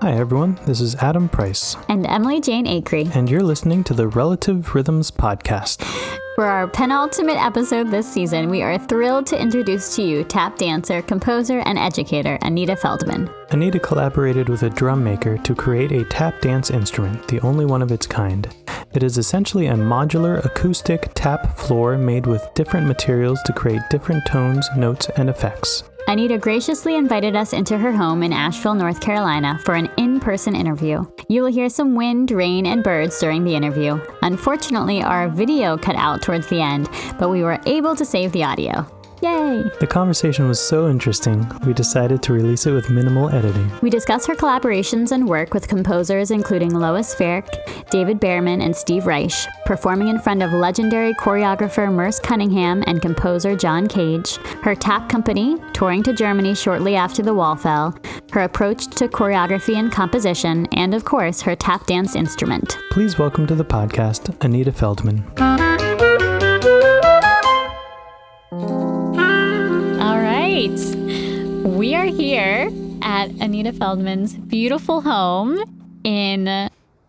Hi everyone, this is Adam Price. And Emily Jane Acree. And you're listening to the Relative Rhythms Podcast. For our penultimate episode this season, we are thrilled to introduce to you tap dancer, composer, and educator Anita Feldman. Anita collaborated with a drum maker to create a tap dance instrument, the only one of its kind. It is essentially a modular acoustic tap floor made with different materials to create different tones, notes, and effects. Anita graciously invited us into her home in Asheville, North Carolina for an in-person interview. You will hear some wind, rain, and birds during the interview. Unfortunately, our video cut out towards the end, but we were able to save the audio. Yay! The conversation was so interesting, we decided to release it with minimal editing. We discuss her collaborations and work with composers including Lois Ferrick, David Behrman, and Steve Reich, performing in front of legendary choreographer Merce Cunningham and composer John Cage, her tap company, touring to Germany shortly after the wall fell, her approach to choreography and composition, and of course, her tap dance instrument. Please welcome to the podcast, Anita Feldman. We are here at Anita Feldman's beautiful home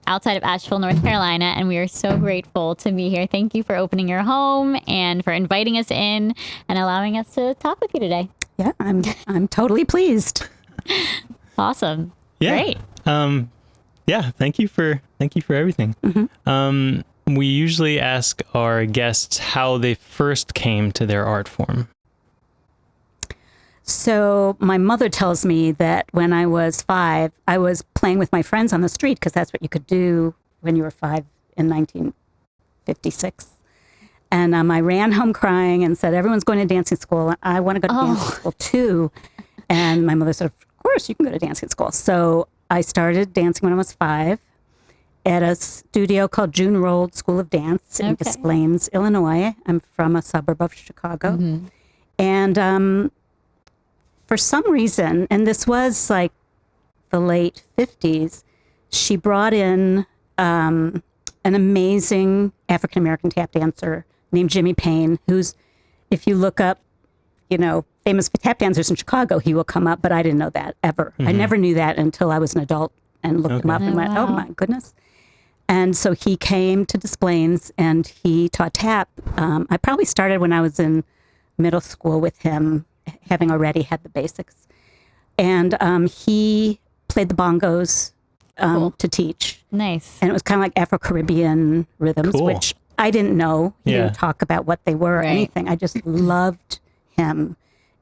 outside of Asheville, North Carolina, and we are so grateful to be here. Thank you for opening your home and for inviting us in and allowing us to talk with you today. Yeah, I'm totally pleased. Awesome. Yeah. Great. Thank you for everything. Mm-hmm. We usually ask our guests how they first came to their art form. So my mother tells me that when I was 5, I was playing with my friends on the street because that's what you could do when you were 5 in 1956. And I ran home crying and said, everyone's going to dancing school. And I want to go to dancing school too. And my mother said, of course you can go to dancing school. So I started dancing when I was 5 at a studio called June Rolled School of Dance in Des Plaines, Illinois. I'm from a suburb of Chicago. Mm-hmm. And for some reason, and this was like the late 50s, she brought in an amazing African-American tap dancer named Jimmy Payne, who's, if you look up, famous tap dancers in Chicago, he will come up, but I didn't know that ever. Mm-hmm. I never knew that until I was an adult and looked him up and went, wow. oh my goodness. And so he came to Des Plaines and he taught tap. I probably started when I was in middle school with him, having already had the basics. And he played the bongos Cool. to teach. Nice. And it was kind of like Afro-Caribbean rhythms, Cool. which I didn't know. He Yeah. didn't talk about what they were or Right. anything. I just loved him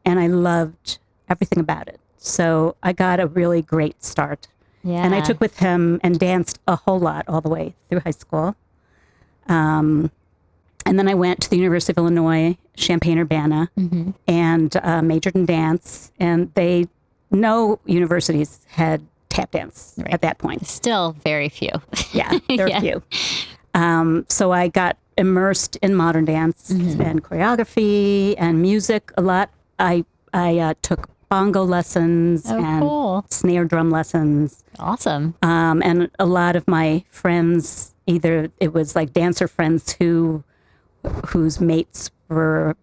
and I loved everything about it. So I got a really great start. Yeah. And I took with him and danced a whole lot all the way through high school. And then I went to the University of Illinois, Champaign-Urbana, Mm-hmm. and majored in dance. And no universities had tap dance at that point. Still very few. Yeah, there are Yeah. few. So I got immersed in modern dance and choreography and music a lot. I took bongo lessons and cool. snare drum lessons. Awesome. And a lot of my friends, either it was like dancer friends whose mates were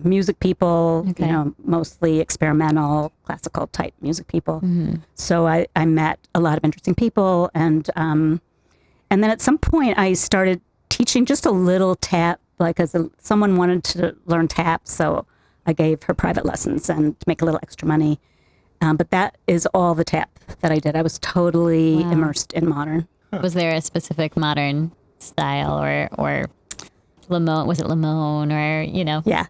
music people, Okay. mostly experimental, classical type music people. Mm-hmm. So I met a lot of interesting people. And then at some point I started teaching just a little tap, like someone wanted to learn tap. So I gave her private lessons and to make a little extra money. But that is all the tap that I did. I was totally immersed in modern. Was there a specific modern style or Limone? Was it Limone or, Yeah.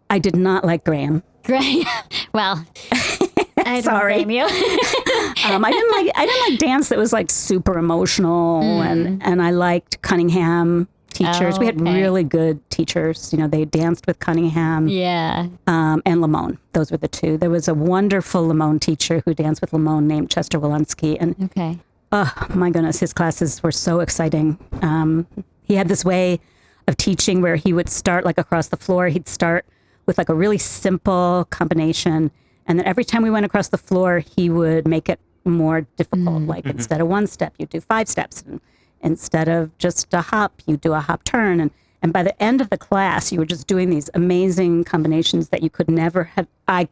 I did not like Graham. Great. Well, I don't Sorry. blame you. I didn't like dance that was like super emotional and I liked Cunningham teachers. Oh, We had okay. really good teachers. They danced with Cunningham Yeah. and Limone. Those were the two. There was a wonderful Limone teacher who danced with Limone named Chester Walensky. And Okay. oh my goodness, his classes were so exciting. He had this way of teaching where he would start like across the floor. He'd start with like a really simple combination. And then every time we went across the floor, he would make it more difficult. Like instead of one step, you do 5 steps. And instead of just a hop, you do a hop turn. And by the end of the class, you were just doing these amazing combinations that you could never have. I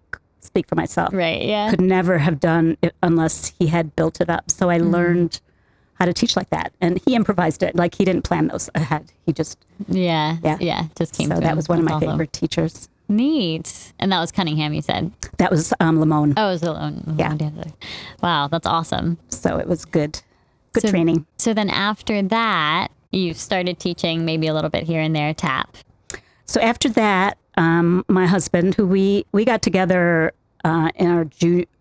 speak for myself. Right. Yeah. Could never have done it unless he had built it up. So I learned how to teach like that. And he improvised it. Like he didn't plan those ahead. He just, Yeah. Just came so to that him. was one of That's my awesome. favorite teachers. Neat. And that was Cunningham, you said? That was Lamone. Oh, it was Lamone. Yeah. Dancer. Wow, that's awesome. So it was good So- training. So then after that, you started teaching maybe a little bit here and there tap. So after that, my husband, who we got together in our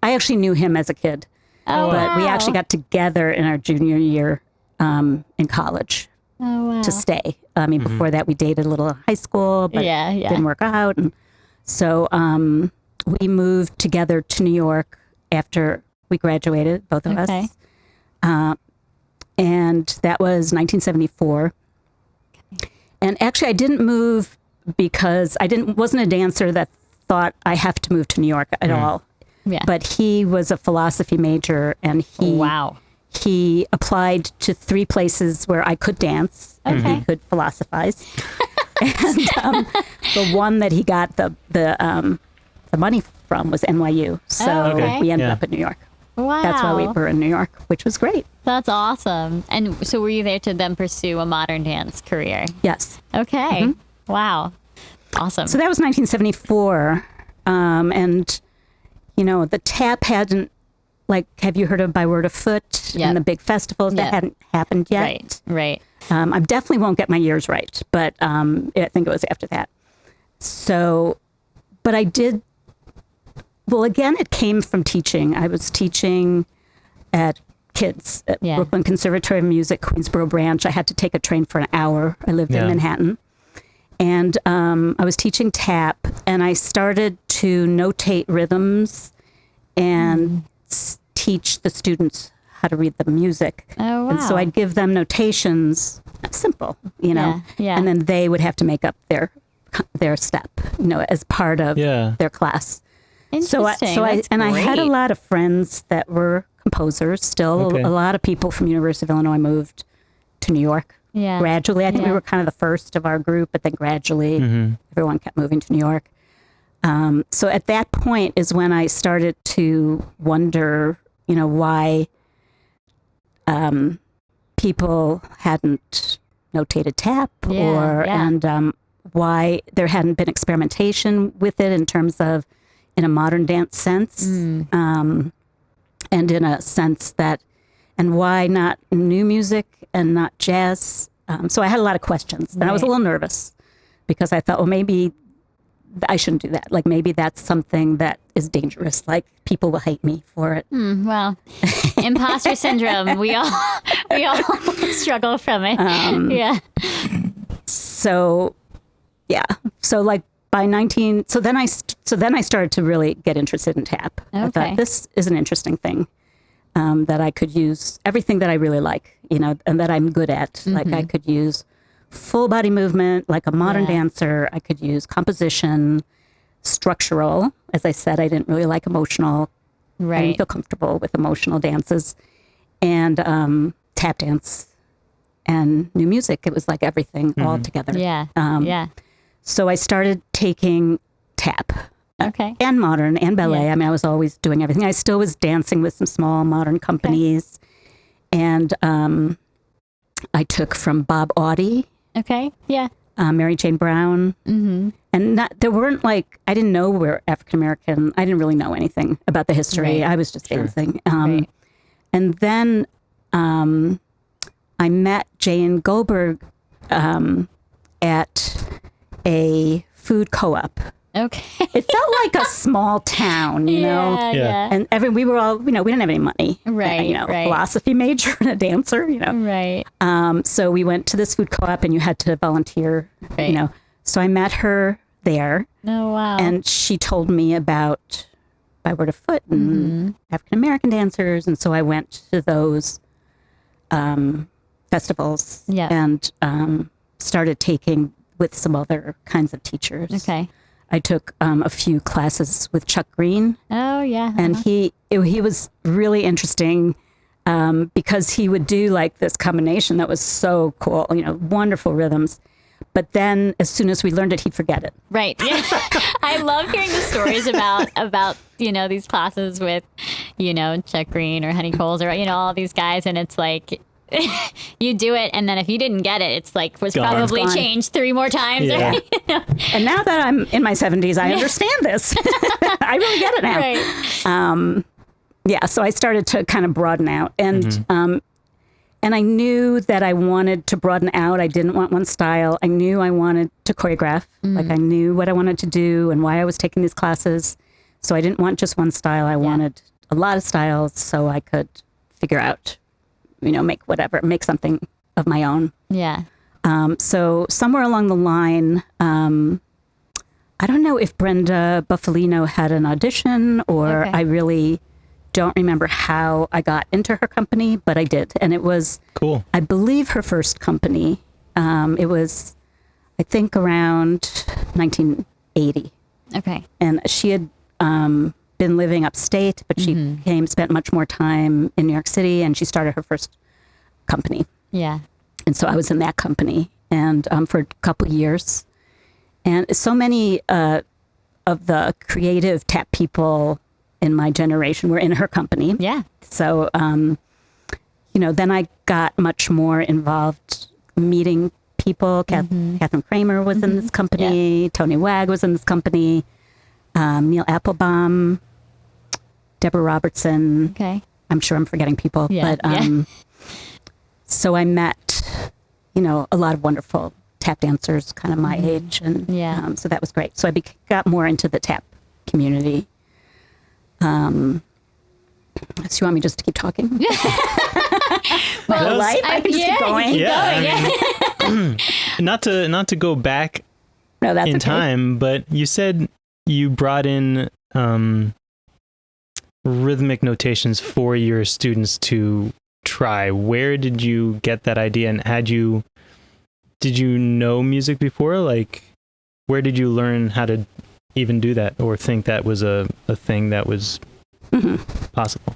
I actually knew him as a kid, Oh, but we wow. actually got together in our junior year in college Oh, wow. to stay. I mean, before that, we dated a little in high school, but Yeah, yeah. didn't work out. And so we moved together to New York after we graduated, both of Okay. us. And that was 1974. And actually, I didn't move because wasn't a dancer that thought I have to move to New York at all. Yeah. But he was a philosophy major, and Wow. he applied to 3 places where I could dance and Okay. he could philosophize. And the one that he got the money from was NYU. So Oh, okay. we ended Yeah. up in New York. Wow. That's why we were in New York, which was great. That's awesome. And so were you there to then pursue a modern dance career? Yes. Okay. Wow. Awesome. So that was 1974. And, the tap hadn't, like, have you heard of By Word of Foot Yep. and the big festivals? Yep. That hadn't happened yet. Right. I definitely won't get my years right, but I think it was after that. So, but I did, well, again, it came from teaching. I was teaching at kids at Yeah. Brooklyn Conservatory of Music, Queensboro branch. I had to take a train for an hour. I lived Yeah. in Manhattan. And I was teaching tap, and I started to notate rhythms and teach the students how to read the music. Oh, wow. And so I'd give them notations, simple, Yeah, yeah. and then they would have to make up their step, as part of Yeah. their class. Interesting. I That's had a great. lot of friends that were composers. Still, Okay. a lot of people from University of Illinois moved to New York. Yeah. Gradually, I think we Yeah. were kind of the first of our group, but then gradually everyone kept moving to New York. So at that point is when I started to wonder, why people hadn't notated tap and why there hadn't been experimentation with it in terms of in a modern dance sense and in a sense that and why not new music and not jazz. So I had a lot of questions and I was a Right. little nervous because I thought, well, maybe I shouldn't do that. Like maybe that's something that is dangerous. Like people will hate me for it. Well, imposter syndrome. We all struggle from it. Yeah. So, yeah. So like by 19, so then I started to really get interested in tap. I Okay. thought this is an interesting thing that I could use everything that I really like, and that I'm good at. Like I could use full body movement, like a modern Yeah. dancer. I could use composition, structural. As I said, I didn't really like emotional. I Right. didn't feel comfortable with emotional dances, and tap dance and new music. It was like everything all together. Yeah. Yeah. So I started taking tap Okay. and modern and ballet. Yeah. I mean, I was always doing everything. I still was dancing with some small modern companies. And I took from Bob Audie, Okay. Yeah. Mary Jane Brown. Mm-hmm. And there weren't I didn't know we were African American. I didn't really know anything about the history. Right. I was just dancing. Right. And then I met Jane Goldberg at a food co-op. Okay. It felt like a small town, you know. Yeah. Yeah. And we were all, we didn't have any money. Right, A right. philosophy major and a dancer, Right. So we went to this food co-op and you had to volunteer, Right. So I met her there Oh, wow. and she told me about By Word of Foot and African American dancers. And so I went to those festivals Yeah. and started taking with some other kinds of teachers. Okay. I took a few classes with Chuck Green, Oh, yeah. and he was really interesting because he would do like this combination that was so cool, wonderful rhythms. But then as soon as we learned it, he'd forget it. Right. Yeah. I love hearing the stories about, these classes with, Chuck Green or Honey Coles or, all these guys. And it's like, you do it. And then if you didn't get it, it's like, was Gone. probably changed 3 more times. Yeah. Right? And now that I'm in my 70s, I understand this. I really get it now. Right. Yeah. So I started to kind of broaden out, and I knew that I wanted to broaden out. I didn't want one style. I knew I wanted to choreograph. Like I knew what I wanted to do and why I was taking these classes. So I didn't want just one style. I wanted a lot of styles so I could figure out, make something of my own. Yeah. So somewhere along the line, I don't know if Brenda Buffalino had an audition or I really don't remember how I got into her company, but I did. And it was, Cool. I believe, her first company. It was, I think, around 1980. Okay. And she had been living upstate, but she spent much more time in New York City, and she started her first company. Yeah. And so I was in that company and for a couple of years. And so many of the creative tap people in my generation were in her company. Yeah. So, then I got much more involved meeting people. Catherine Kramer was in this company. Yeah. Tony Wag was in this company. Neil Applebaum, Deborah Robertson. Okay. I'm sure I'm forgetting people. Yeah. But so I met, a lot of wonderful tap dancers kind of my age. And so that was great. So I got more into the tap community. So you want me just to keep talking? Well, life? I can just keep going. Yeah. Not to go back No, that's in okay. time, but you said you brought in rhythmic notations for your students to try. Where did you get that idea, and did you know music before? Like, where did you learn how to even do that, or think that was a thing that was possible?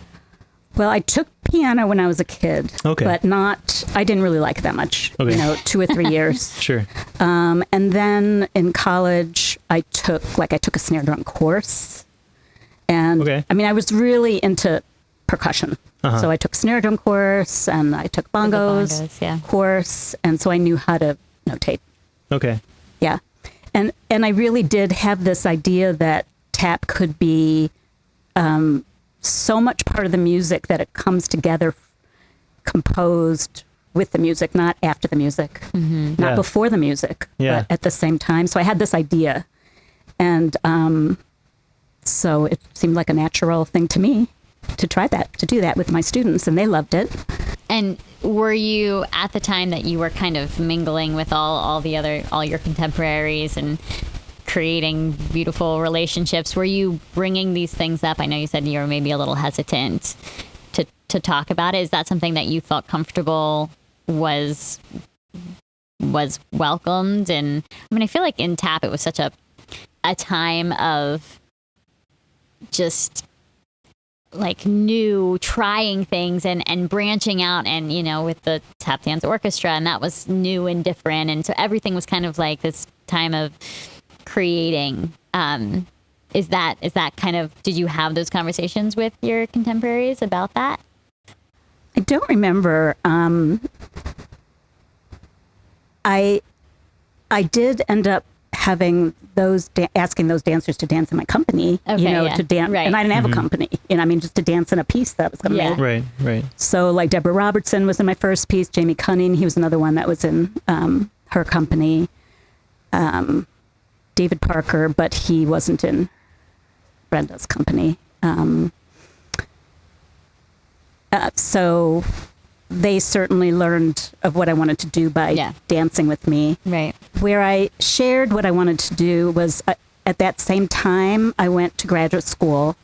Well, I took piano when I was a kid, but I didn't really like it that much, 2 or 3 years. Sure. And then in college, I took a snare drum course. And I was really into percussion. So I took snare drum course and I took bongos course. And so I knew how to notate. Okay. Yeah. And I really did have this idea that tap could be so much part of the music that it comes together composed with the music, not after the music, not before the music, but at the same time. So I had this idea. And so it seemed like a natural thing to me to do that with my students, and they loved it. And were you, at the time that you were kind of mingling with all your contemporaries and creating beautiful relationships, were you bringing these things up? I know you said you were maybe a little hesitant to talk about it. Is that something that you felt comfortable was welcomed? And I feel like in tap it was such a time of just like new trying things and branching out, and with the tap dance orchestra, and that was new and different, and so everything was kind of like this time of creating. Is that kind of, did you have those conversations with your contemporaries about that? I don't remember. I did end up having asking those dancers to dance in my company, to dance, and I didn't have a company, just to dance in a piece that was going to be. Right. So like Deborah Robertson was in my first piece, Jamie Cunning, he was another one that was in her company, David Parker, but he wasn't in Brenda's company. So they certainly learned of what I wanted to do by dancing with me. Right. Where I shared what I wanted to do was at that same time, I went to graduate school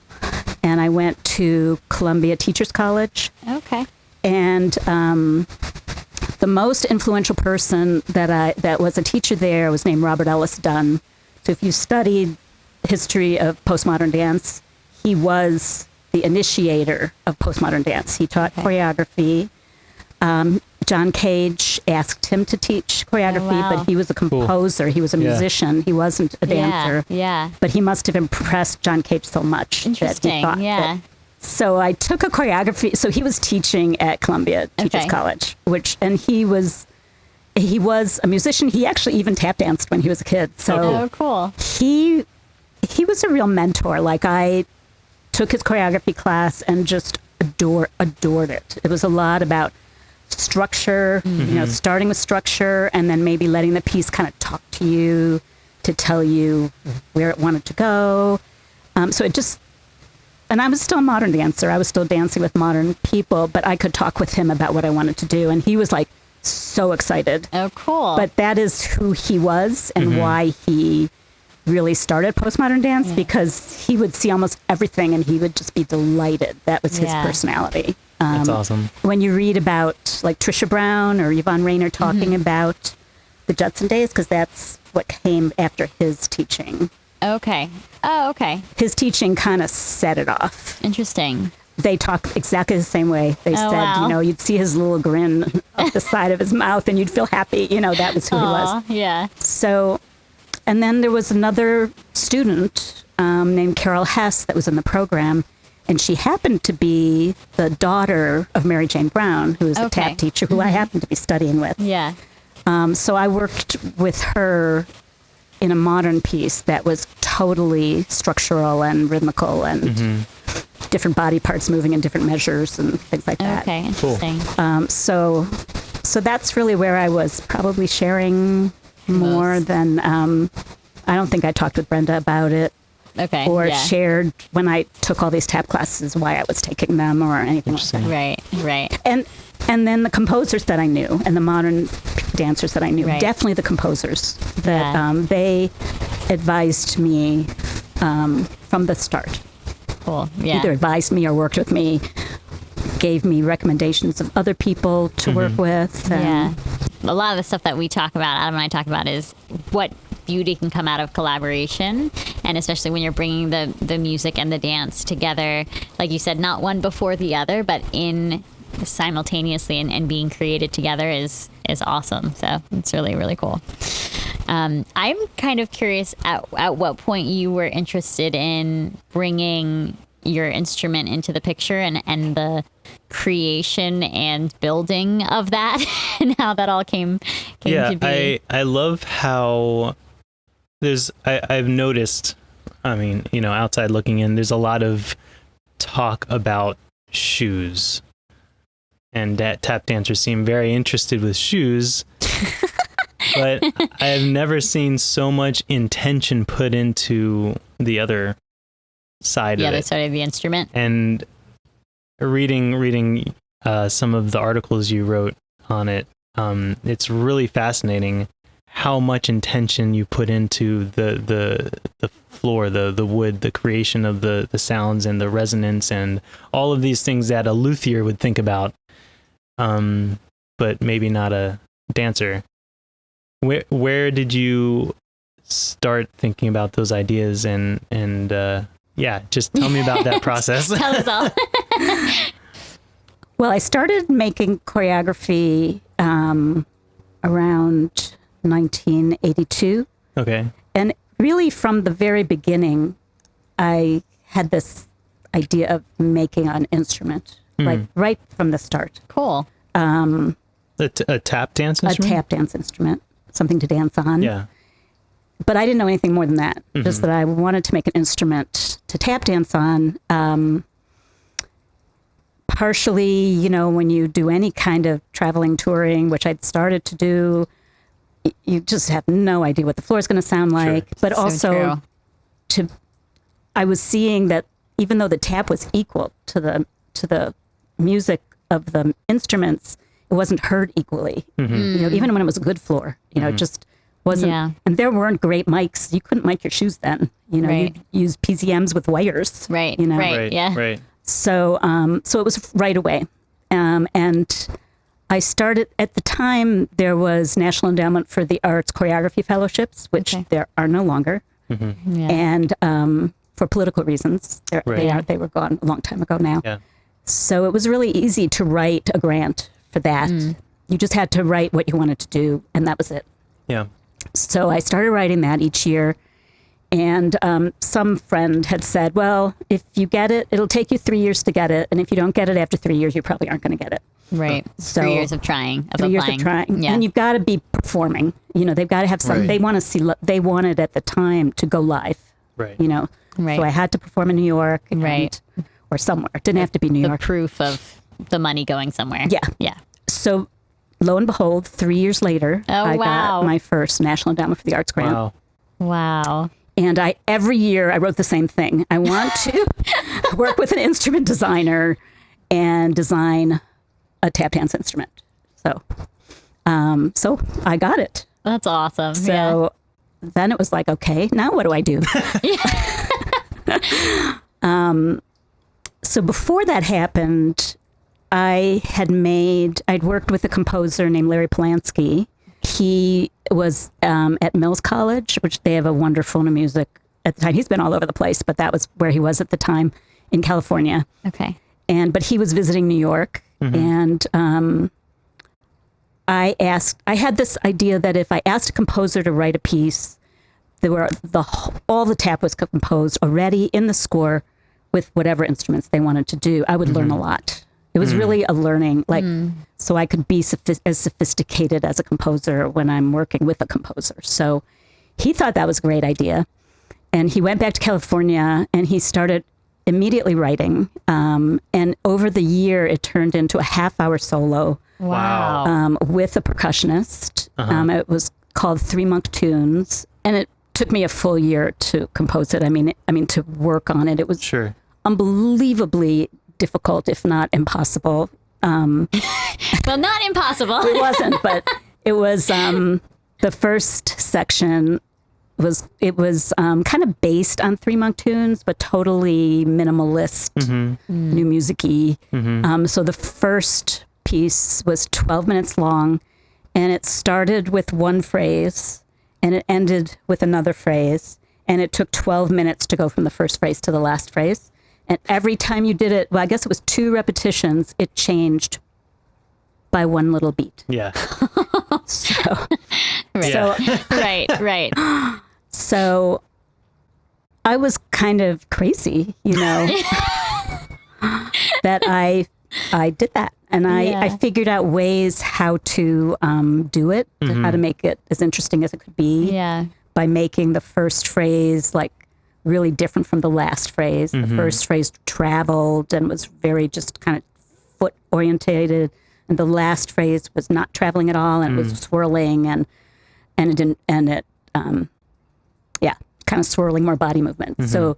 and I went to Columbia Teachers College. Okay. And the most influential person that was a teacher there was named Robert Ellis Dunn. So if you studied history of postmodern dance, he was the initiator of postmodern dance. He taught choreography. John Cage asked him to teach choreography, wow. but he was a composer. He was a musician. He wasn't a dancer. Yeah. But he must have impressed John Cage so much that he thought that. So I took a choreography. So he was teaching at Columbia Teachers College, and he was a musician. He actually even tap danced when he was a kid. So cool. He was a real mentor. Like, I took his choreography class and just adored it. It was a lot about structure, starting with structure and then maybe letting the piece kind of talk to you to tell you where it wanted to go. And I was still a modern dancer. I was still dancing with modern people, but I could talk with him about what I wanted to do. And he was like so excited. Oh, cool. But that is who he was and why he really started postmodern dance, because he would see almost everything and he would just be delighted. That was his personality. That's awesome. When you read about like Trisha Brown or Yvonne Rainer talking about the Judson days, because that's what came after his teaching. Okay. Oh, okay. His teaching kind of set it off. Interesting. They talk exactly the same way. They said, you'd see his little grin off the side of his mouth and you'd feel happy. That was who he was. Yeah. So, and then there was another student named Carol Hess that was in the program. And she happened to be the daughter of Mary Jane Brown, who was a tap teacher who I happened to be studying with. Yeah. So I worked with her in a modern piece that was totally structural and rhythmical and different body parts moving in different measures and things like that. Okay, interesting. Cool. So that's really where I was probably sharing more than, I don't think I talked with Brenda about it. Okay. Or shared when I took all these tap classes why I was taking them or anything like that. Right. And then the composers that I knew and the modern dancers that I knew, definitely the composers that they advised me from the start. Cool. Yeah. Either advised me or worked with me, gave me recommendations of other people to work with. A lot of the stuff that we talk about, Adam and I talk about, is what beauty can come out of collaboration, and especially when you're bringing the music and the dance together, like you said, not one before the other, but in simultaneously and being created together is awesome. So it's really, really cool. I'm kind of curious at what point you were interested in bringing your instrument into the picture and the creation and building of that and how that all came to be. I love how I've noticed, outside looking in, there's a lot of talk about shoes, and tap dancers seem very interested with shoes, but I've never seen so much intention put into the other side of it. The other side of the instrument. And reading some of the articles you wrote on it, it's really fascinating how much intention you put into the floor, the wood, the creation of the sounds and the resonance and all of these things that a luthier would think about, but maybe not a dancer. Where did you start thinking about those ideas and just tell me about that process. Tell us all. Well, I started making choreography around 1982. Okay. And really from the very beginning, I had this idea of making an instrument, like right from the start. Cool. A tap dance instrument? A tap dance instrument, something to dance on. Yeah. But I didn't know anything more than that, just that I wanted to make an instrument to tap dance on. Partially, when you do any kind of traveling touring, which I'd started to do, you just have no idea what the floor is going to sound like. But So also, true. I was seeing that even though the tap was equal to the music of the instruments, it wasn't heard equally. Even when it was a good floor, it just wasn't. Yeah. And there weren't great mics. You couldn't mic your shoes then. Right. You'd use PZMs with wires. Right. Right. Yeah. Right. So, so it was right away. And I started, at the time, there was National Endowment for the Arts Choreography Fellowships, which there are no longer. Yeah. And for political reasons, they were gone a long time ago now. Yeah. So it was really easy to write a grant for that. you just had to write what you wanted to do, and that was it. Yeah. So I started writing that each year. And some friend had said, well, if you get it, it'll take you 3 years to get it. And if you don't get it after 3 years, you probably aren't going to get it. Right. So 3 years of trying, of 3 years applying. of trying. Yeah. And you've got to be performing. They've got to have some, Right. they want to see, they wanted at the time to go live, Right. Right. So I had to perform in New York. Right. Or somewhere. It didn't have to be New The York. proof of the money going somewhere. Yeah. Yeah. So lo and behold, 3 years later, I wow. got my first National Endowment for the Arts grant. Wow. Wow. And every year I wrote the same thing. I want to work with an instrument designer and design a tap dance instrument. So I got it. That's awesome. So then it was like, okay, now what do I do? So before that happened, I'd worked with a composer named Larry Polanski. He was at Mills College, which they have a wonderful music at the time. He's been all over the place, but that was where he was at the time in California. Okay. But he was visiting New York, and I had this idea that if I asked a composer to write a piece, all the tap was composed already in the score with whatever instruments they wanted to do. I would learn a lot. It was really a learning, so I could be as sophisticated as a composer when I'm working with a composer. So he thought that was a great idea. And he went back to California and he started immediately writing. And over the year, it turned into a half-hour solo Wow. with a percussionist. It was called 3 Monk Tunes. And it took me a full year to compose it. I mean, to work on it. It was Sure. unbelievably difficult, if not impossible. Well, not impossible. It wasn't, but it was the first section was kind of based on 3 Monk Tunes, but totally minimalist, new music-y. So the first piece was 12 minutes long, and it started with one phrase, and it ended with another phrase, and it took 12 minutes to go from the first phrase to the last phrase. And every time you did it, well, I guess it was 2 repetitions, it changed by one little beat. Yeah. So, Right. so, right. so I was kind of crazy, that I did that. And I figured out ways how to do it, how to make it as interesting as it could be. Yeah. By making the first phrase really different from the last phrase. The first phrase traveled and was very just kind of foot orientated, and the last phrase was not traveling at all, and it was swirling and it didn't, and it kind of swirling, more body movement. So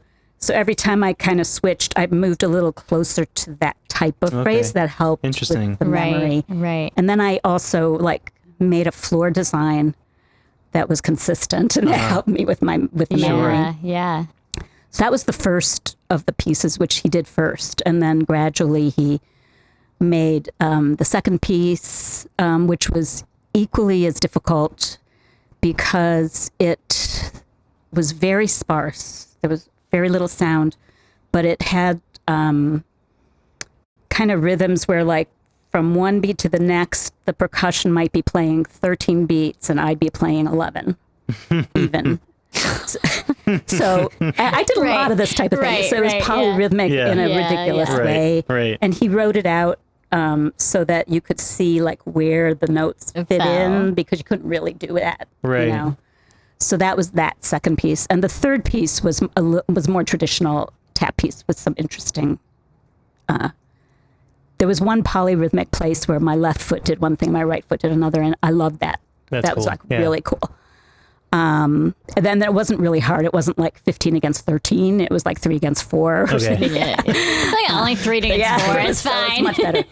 every time I kind of switched, I moved a little closer to that type of phrase that helped Interesting. with the memory. Right. And then I also made a floor design that was consistent, and that helped me with the memory. Yeah. So that was the first of the pieces, which he did first. And then gradually he made the second piece, which was equally as difficult because it was very sparse. There was very little sound, but it had kind of rhythms where from one beat to the next, the percussion might be playing 13 beats and I'd be playing 11 even. So I did a lot of this type of thing. Right, so it was polyrhythmic in a ridiculous way. Right. And he wrote it out so that you could see where the notes fit in, because you couldn't really do that. Right. So that was that second piece. And the third piece was more traditional tap piece with some interesting there was one polyrhythmic place where my left foot did one thing, my right foot did another, and I loved that. That's that was cool. really cool. And then it wasn't really hard. It wasn't 15 against 13. It was 3 against 4. Okay. Yeah. It's only 3 to get 4. It's fine. It's much better.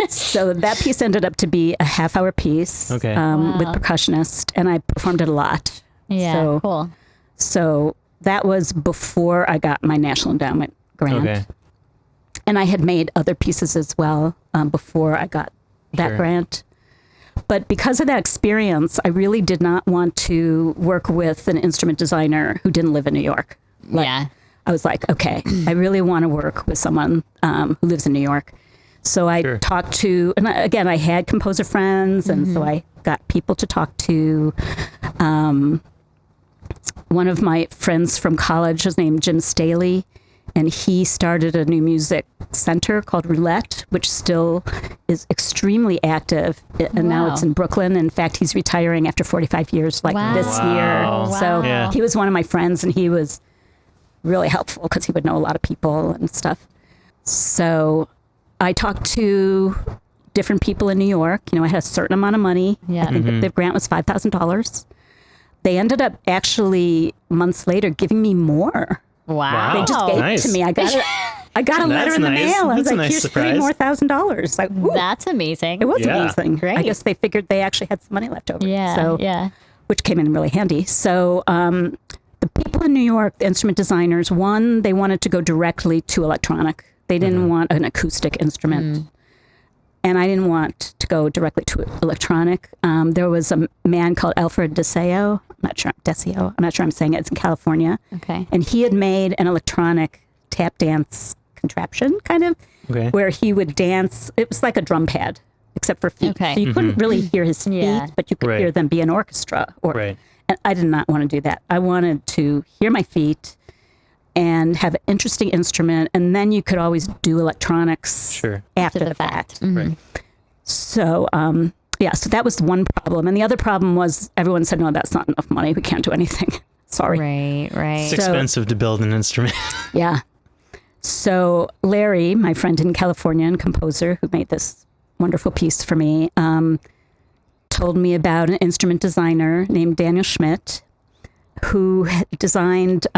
So that piece ended up to be a half-hour piece with percussionist, and I performed it a lot. Yeah, cool. So that was before I got my National Endowment grant. Okay. And I had made other pieces as well before I got that grant. But because of that experience, I really did not want to work with an instrument designer who didn't live in New York. I was okay, I really want to work with someone who lives in New York. So I Sure. talked to, and again, I had composer friends, and so I got people to talk to. One of my friends from college was named Jim Staley, and he started a new music center called Roulette, which still is extremely active. And now it's in Brooklyn. In fact, he's retiring after 45 years, like this year. So Yeah. he was one of my friends, and he was really helpful because he would know a lot of people and stuff. So I talked to different people in New York. You know, I had a certain amount of money. Yeah. I think the grant was $5,000. They ended up actually months later giving me more. Wow. They just gave it to me. I got a letter in the mail. I was That's a like, nice here's surprise. $3 more $1,000. Like, ooh, That's amazing. it was Yeah. amazing. Great. I guess they figured they actually had some money left over. Yeah. So, yeah. which came in really handy. So the people in New York, the instrument designers, one, they wanted to go directly to electronic. They didn't want an acoustic instrument. And I didn't want to go directly to electronic. There was a man called Alfred Deseo. I'm not sure I'm saying it. It's in California. Okay. And he had made an electronic tap dance contraption, kind of, where he would dance. It was like a drum pad, except for feet. Okay. So you couldn't really hear his feet, Yeah. but you could hear them be an orchestra. And I did not want to do that. I wanted to hear my feet and have an interesting instrument, and then you could always do electronics after the fact. Right. So, so that was one problem. And the other problem was everyone said, no, that's not enough money. We can't do anything. Sorry. Right. It's expensive to build an instrument. Yeah. So Larry, my friend in California and composer who made this wonderful piece for me, told me about an instrument designer named Daniel Schmidt, who designed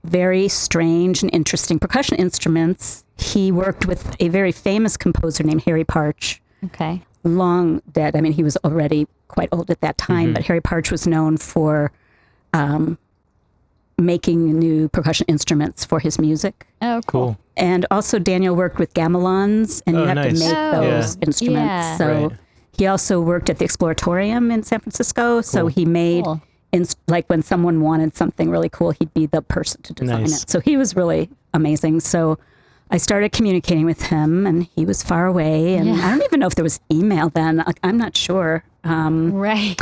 very strange and interesting percussion instruments. He worked with a very famous composer named Harry Partch. Okay. Long dead. I mean, he was already quite old at that time, but Harry Partch was known for making new percussion instruments for his music. Oh, cool. And also Daniel worked with gamelons, and you have to nice. make those instruments. Yeah. So he also worked at the Exploratorium in San Francisco. So he made, like when someone wanted something really cool, he'd be the person to design it. So he was really amazing. So I started communicating with him, and he was far away. And I don't even know if there was email then. Like, I'm not sure. Right.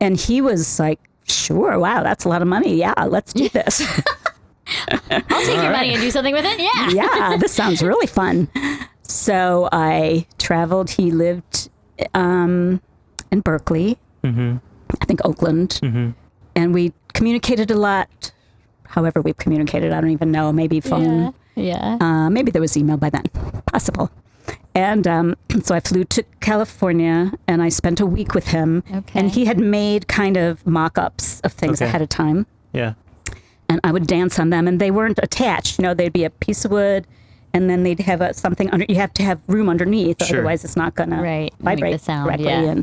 And he was like, sure, wow, that's a lot of money. Yeah, let's do this. I'll take your money and do something with it. Yeah. Yeah, this sounds really fun. So I traveled. He lived in Berkeley, I think Oakland, and we communicated a lot. However we communicated, I don't even know, maybe phone. Yeah. Maybe there was email by then, possible. And so I flew to California, and I spent a week with him. Okay. And he had made kind of mock-ups of things ahead of time. Yeah. And I would dance on them, and they weren't attached. You know, they'd be a piece of wood, and then they'd have something under. You have to have room underneath, otherwise it's not going to vibrate make the sound, correctly. yeah.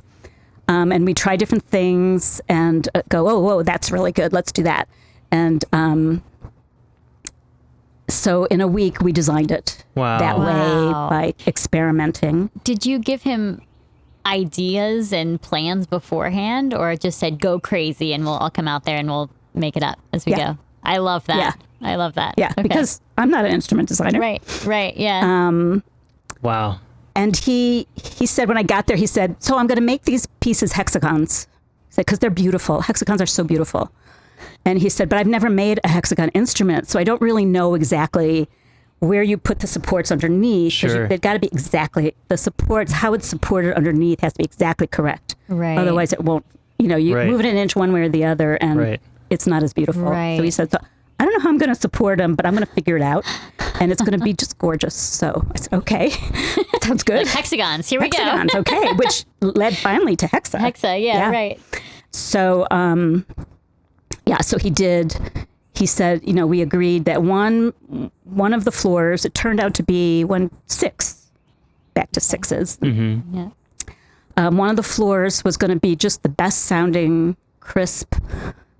And we try different things, and go, oh, whoa, that's really good. Let's do that. And so in a week, we designed it that way by experimenting. Did you give him ideas and plans beforehand, or just said, go crazy and I'll come out there and we'll make it up as we go? I love that. Yeah. I love that. Yeah, Okay. because I'm not an instrument designer. Right. Yeah. Wow. And he said, when I got there, he said, so I'm going to make these pieces hexagons. He said, because they're beautiful. Hexagons are so beautiful. And he said, but I've never made a hexagon instrument, so I don't really know exactly where you put the supports underneath. Sure. They've got to be exactly, the supports, how it's supported underneath has to be exactly correct. Right. Otherwise it won't, you move it an inch one way or the other, and it's not as beautiful. Right. So he said, so I don't know how I'm going to support them, but I'm going to figure it out. And it's going to be just gorgeous. So I said, okay, sounds good. Like hexagons. Here we Hexagons, okay, which led finally to hexa. Hexa, yeah, right. So, so he said, we agreed that one of the floors, it turned out to be back to sixes. Mm-hmm. Yeah. One of the floors was going to be just the best sounding, crisp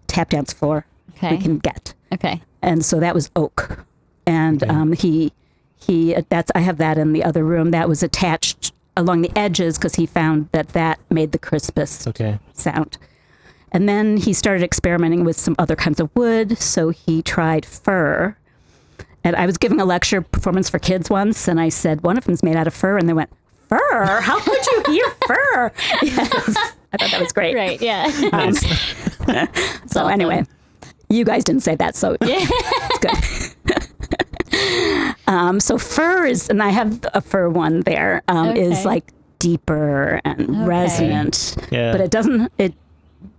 tap dance floor we can get. Okay. And so that was oak. And I have that in the other room. That was attached along the edges because he found that made the crispest sound. And then he started experimenting with some other kinds of wood. So he tried fir. And I was giving a lecture performance for kids once, and I said, one of them's made out of fur, and they went, fur? How could you hear fur? Yes. I thought that was great. Right, yeah. So anyway, you guys didn't say that, so it's good. So fur is, and I have a fur one there, is like deeper and resonant, but it doesn't,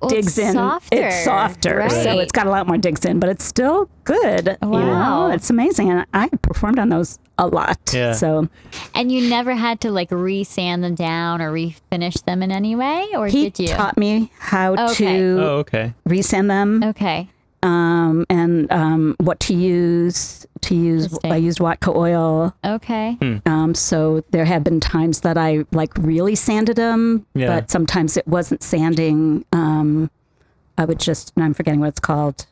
digs in. It's softer, right. so it's got a lot more digs in, but it's still good. Wow. You know? It's amazing, and I performed on those a lot. Yeah. So, and you never had to like re-sand them down or refinish them in any way, or he did you? taught me how Okay. to resand them, Okay. and what to use. Interesting. I used Watco oil. Okay. So there have been times that I like really sanded them, but sometimes it wasn't sanding. I would just, I'm forgetting what it's called.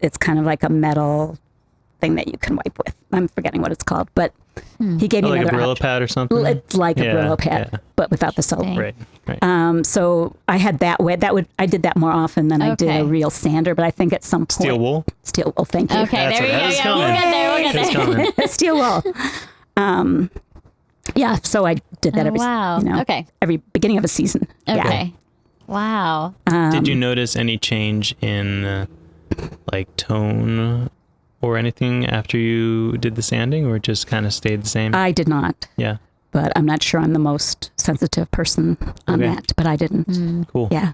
It's kind of like a metal thing that you can wipe with. I'm forgetting what it's called, but he gave me like another a Brillo pad or something. It's like a Brillo pad, but without the soap. Interesting. Right. So I had that way. I did that more often than I did a real sander. But I think at some point, Steel wool. Steel wool. Thank you. Okay, there we go. Yeah, we'll get there. We'll get there. Steel wool. Yeah. So I did that every beginning of a season. Okay. Wow. Did you notice any change in like tone or anything after you did the sanding, or it just kind of stayed the same? I did not. Yeah. But I'm not sure I'm the most sensitive person on that. But I didn't. Cool. Yeah.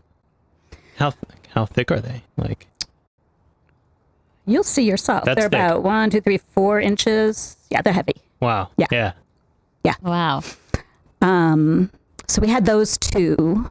How thick are they? Like, you'll see yourself. That's they're thick. about 1, 2, 3, 4 inches. Yeah, they're heavy. wow. Yeah. Wow. So we had those two.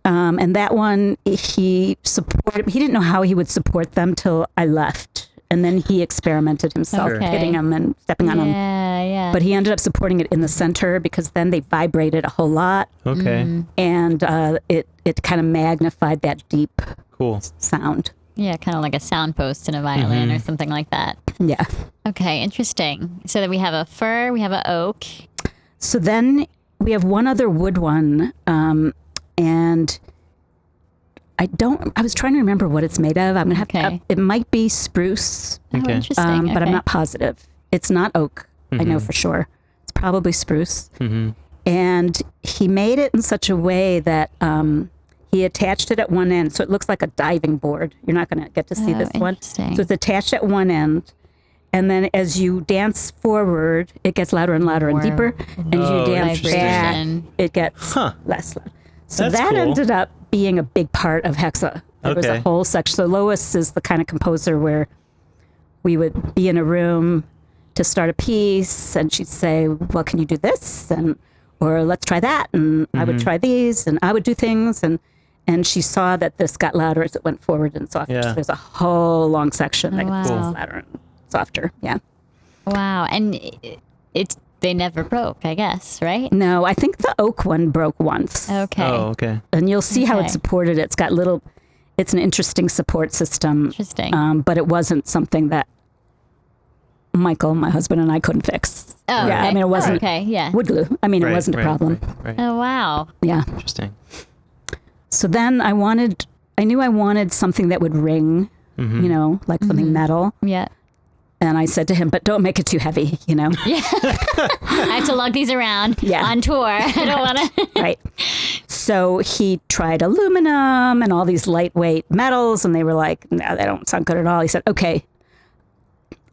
And that one, he didn't know how he would support them till I left. And then he experimented himself, Okay. hitting them and stepping on them. Yeah. But he ended up supporting it in the center because then they vibrated a whole lot. Okay. And it kind of magnified that deep Cool. sound. Yeah, kind of like a sound post in a violin or something like that. Yeah. Okay, interesting. So that we have a fir, we have an oak. So then we have one other wood one. And I was trying to remember what it's made of. I'm going to have it might be spruce. Oh, Okay. interesting. But I'm not positive. It's not oak. I know for sure. It's probably spruce. And he made it in such a way that he attached it at one end. So it looks like a diving board. You're not going to get to see this one. Interesting. So it's attached at one end. And then as you dance forward, it gets louder and louder and deeper. And as you dance back, vibration. it gets less loud. So That's that cool. ended up being a big part of Hexa. There was a Okay. whole section. So Lois is the kind of composer where we would be in a room to start a piece, and she'd say, well, can you do this? Or let's try that. And I would try these, and I would do things. And she saw that this got louder as it went forward and softer. Yeah. So there's a whole long section that gets wow. louder and softer. Yeah. Wow. And they never broke, I guess, right? No, I think the oak one broke once. Okay. Oh, okay. And you'll see how Okay. it's supported. It's an interesting support system. Interesting. But it wasn't something that Michael, my husband, and I couldn't fix. Oh, yeah. okay. I mean, it wasn't okay, yeah. wood glue. I mean, it wasn't a problem. Right. Oh, wow. Yeah. Interesting. So then I knew I wanted something that would ring, like something metal. Yeah. And I said to him, but don't make it too heavy, Yeah. I have to lug these around on tour. I don't want to. Right. So he tried aluminum and all these lightweight metals, and they were like, no, they don't sound good at all. He said, okay,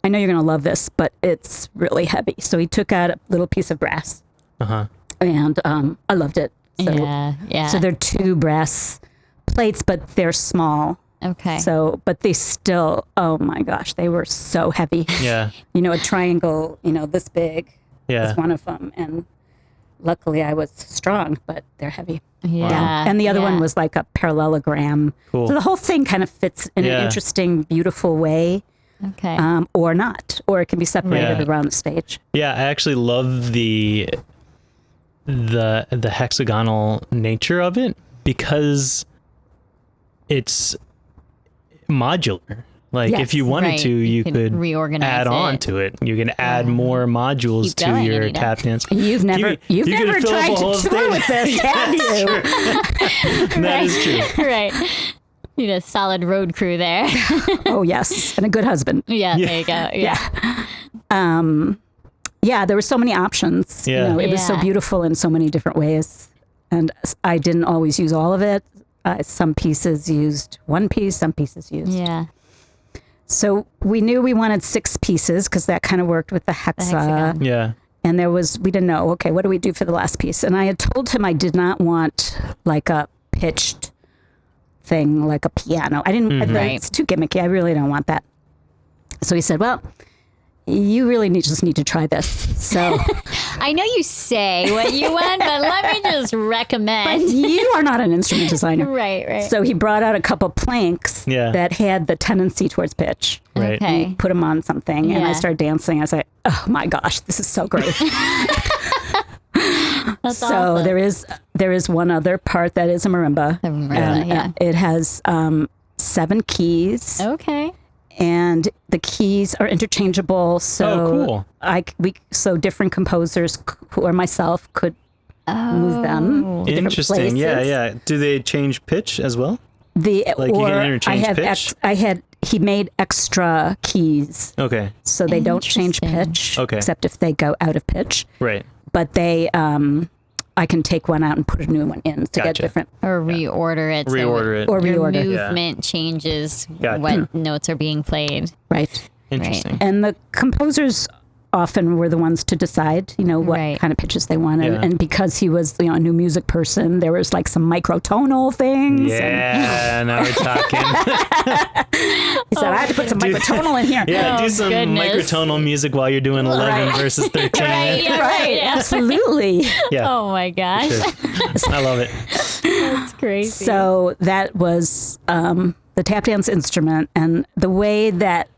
I know you're going to love this, but it's really heavy. So he took out a little piece of brass. And I loved it. So, yeah. So they're 2 brass plates, but they're small. Okay. So, but they still, oh my gosh, they were so heavy. Yeah. A triangle, this big Yeah. was one of them. And luckily I was strong, but they're heavy. Yeah. And the other one was like a parallelogram. Cool. So the whole thing kind of fits in an interesting, beautiful way. Okay. Or not, or it can be separated Yeah. around the stage. Yeah, I actually love the hexagonal nature of it because it's modular. Like if you wanted to, you could reorganize add on to it. You can add more modules Keep to going, your Anita. tap dance. You've never you could fill up tried a whole to tour stage. with this, have you? That is true. Right. Need a solid road crew there. Oh, yes. And a good husband. Yeah, there you go. Yeah. There were so many options. Yeah. It was so Yeah. beautiful in so many different ways. And I didn't always use all of it. Some pieces used one piece, some pieces used. Yeah. So we knew we wanted 6 pieces because that kind of worked with the hexagon. Yeah. And we didn't know, okay, what do we do for the last piece? And I had told him I did not want like a pitched thing, like a piano. I didn't, it's too gimmicky. I really don't want that. So he said, well, you really just need to try this. So I know you say what you want, but let me just recommend. but you are not an instrument designer. Right. So he brought out a couple planks that had the tendency towards pitch. Right. Okay. Put them on something, and I Yeah. started dancing. I was like, oh my gosh, this is so great. That's So awesome. there is one other part that is a marimba. The marimba, And, yeah. it has 7 keys, Okay. and the keys are interchangeable. So cool. different composers or myself could move them. to different Interesting. Yeah, places. yeah. Do they change pitch as well? The Like, you can or interchange I have pitch? he made extra keys Okay. so they don't change Interesting. pitch Okay. except if they go out of pitch. Right. But they I can take one out and put a new one in to get Gotcha. different Or reorder it. Reorder it. or Your reorder. movement changes Gotcha. what notes are being played. Right. Interesting. And the composers often were the ones to decide, what Right. kind of pitches they wanted. Yeah. And because he was, a new music person, there was like some microtonal things. And Yeah, now we're talking. he said, I had to put some microtonal in here. Yeah, Oh, do some goodness. microtonal music while you're doing 11 versus 13. Right, yeah, Right. yeah. Absolutely. Yeah, Oh my gosh. sure. I love it. That's crazy. So that was the tap dance instrument, and the way that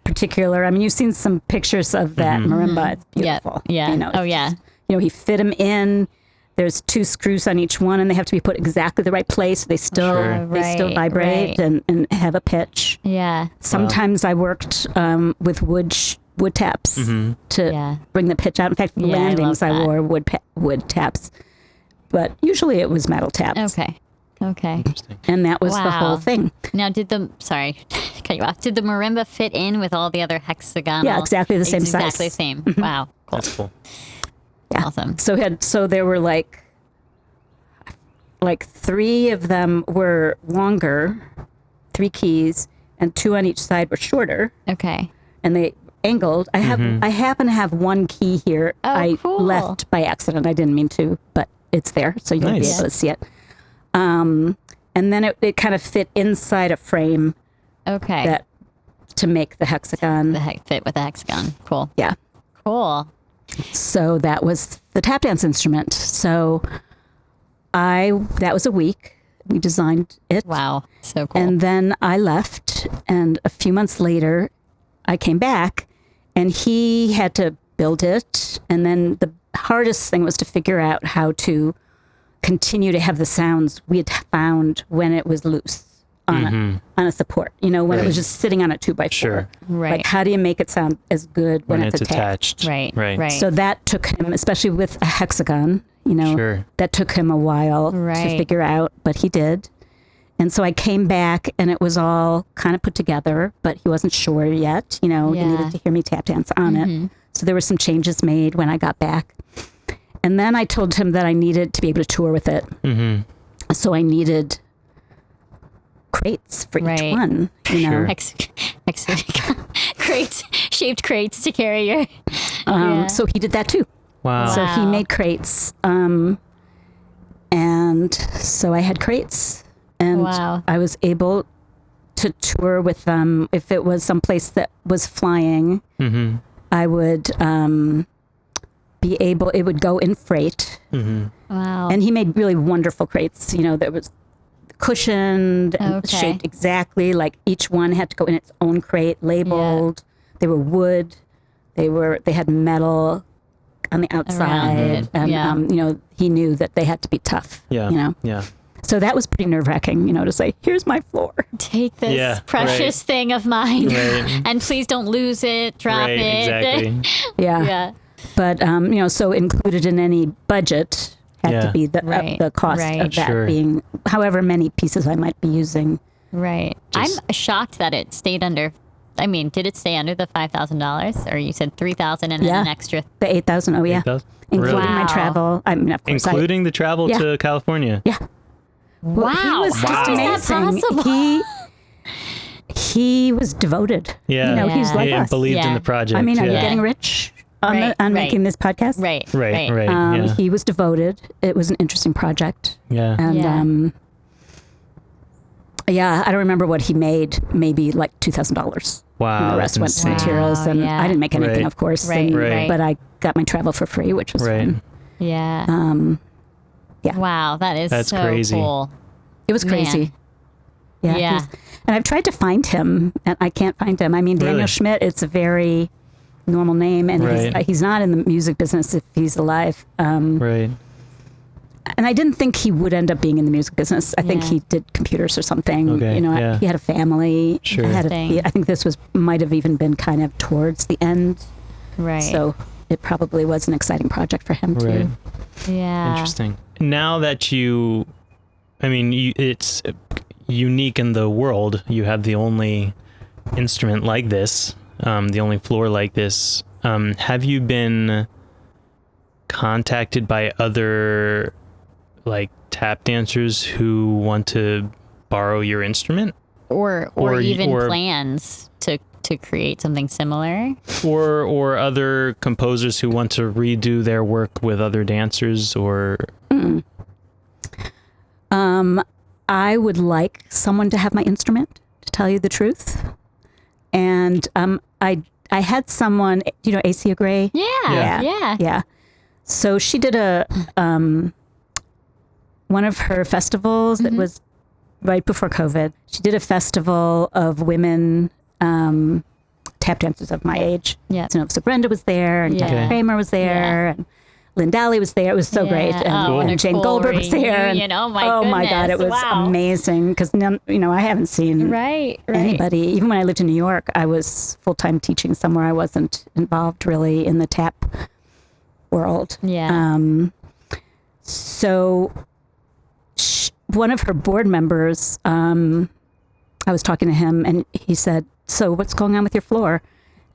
particular, I mean, you've seen some pictures of that marimba. It's beautiful. Yeah. It's Oh, yeah. just, he fit them in. There's 2 screws on each one, and they have to be put exactly the right place. They still Sure. they still Right, vibrate right. and have a pitch. Yeah. Sometimes I worked with wood taps to Yeah. bring the pitch out. In fact, for the Yeah, I landings, love I that. wore wood taps, but usually it was metal taps. Okay. And that was the Wow. whole thing. Now, sorry, cut you off. Did the marimba fit in with all the other hexagonal? Yeah, exactly the same It's size. Exactly the same. Wow. Cool. That's cool. Yeah. Awesome. So there were like 3 of them were longer, 3 keys, and 2 on each side were shorter, Okay. and they angled. I happen to have 1 key here. Oh, I cool. left by accident. I didn't mean to, but it's there, so you'll be Nice. able to see it. And then it kind of fit inside a frame Okay. to make the hexagon. the heck fit with the hexagon. Cool. Yeah. Cool. So that was the tap dance instrument. So that was a week. We designed it. Wow. So cool. And then I left, and a few months later, I came back, and he had to build it. And then the hardest thing was to figure out how to continue to have the sounds we had found when it was loose on a support. When it was just sitting on a 2x4. Sure. Right. Like, how do you make it sound as good when it's attached? right. Right. Right. So that took him, especially with a hexagon, Sure. that took him a while to Right. figure out, but he did. And so I came back, and it was all kind of put together, but he wasn't sure yet. He Yeah. needed to hear me tap dance on it. So there were some changes made when I got back. And then I told him that I needed to be able to tour with it. So I needed crates for each Right. one. Sure. Crates, shaped crates to carry your. Yeah. So he did that too. Wow. So he Wow. made crates. And so I had crates, and Wow. I was able to tour with them. If it was someplace that was flying, I would be able, it would go in freight. Wow. And he made really wonderful crates. There was cushioned and Okay. shaped exactly. Like each one had to go in its own crate, labeled. They were wood. They had metal on the outside, it, and yeah. he knew that they had to be tough. Yeah. Yeah. So that was pretty nerve-wracking, to say, here's my floor. Take this Yeah, precious thing of mine, Right. and please don't lose it. Drop Right. it. Exactly. Yeah. Yeah. But so included in any budget had Yeah. to be the Right, the cost right. of that Sure. being however many pieces I might be using Right. Just- I'm shocked that it stayed under. I mean, did it stay under the $5,000, or you said 3,000 and then Yeah. an extra? The 8,000. Oh yeah, 8,000? including Really? my Wow. travel. I mean, of course, Including the travel Yeah. to California. yeah. Well, he Wow. was just How is that amazing. possible? He was devoted. Yeah. You know, he's Yeah. like and us. believed in Yeah. the project. I mean, are you yeah. getting rich on Right, on right. making this podcast? Right. Right. Yeah. He was devoted. It was an interesting project. Yeah. And Yeah. yeah, I don't remember what he made. Maybe like $2,000. Wow. And the rest went that's to insane. materials, Wow, and yeah. I didn't make anything, Right. of course. Right, and- right. But I got my travel for free, which was Right. fun. Yeah. Yeah. Wow, that is That's so crazy. cool. It was crazy. Man. Yeah. he Yeah. was- and I've tried to find him, and I can't find him. I mean, Daniel Really? Schmidt, it's a very normal name, and Right. he's not in the music business if he's alive. Right. And I didn't think he would end up being in the music business. I think Yeah. he did computers or something. Okay, You know, yeah. he had a family. Sure. Interesting. I think this might have even been kind of towards the end. Right. So it probably was an exciting project for him too. Right. yeah. Interesting. Now that it's unique in the world. You have the only instrument like this, the only floor like this. Have you been contacted by other like tap dancers who want to borrow your instrument, Or or- even or- plans to create something similar? or other composers who want to redo their work with other dancers, or I would like someone to have my instrument, to tell you the truth. And I had someone, you know, Acia Gray. Yeah. Yeah. Yeah. So she did a one of her festivals that was right before COVID. She did a festival of women tap dancers of my age. Yeah. So Brenda was there, and Yeah. Diane Kramer was there, Yeah. and Lynn Dally was there. It was so Yeah. great, and, Oh, what a and Jane cool Goldberg was there. reunion. Oh, my God, it goodness. was Wow. amazing because you know, I haven't seen Right. Right. anybody. Even when I lived in New York, I was full time teaching somewhere. I wasn't involved really in the tap world. Yeah. So one of her board members, I was talking to him, and he said, "So what's going on with your floor?"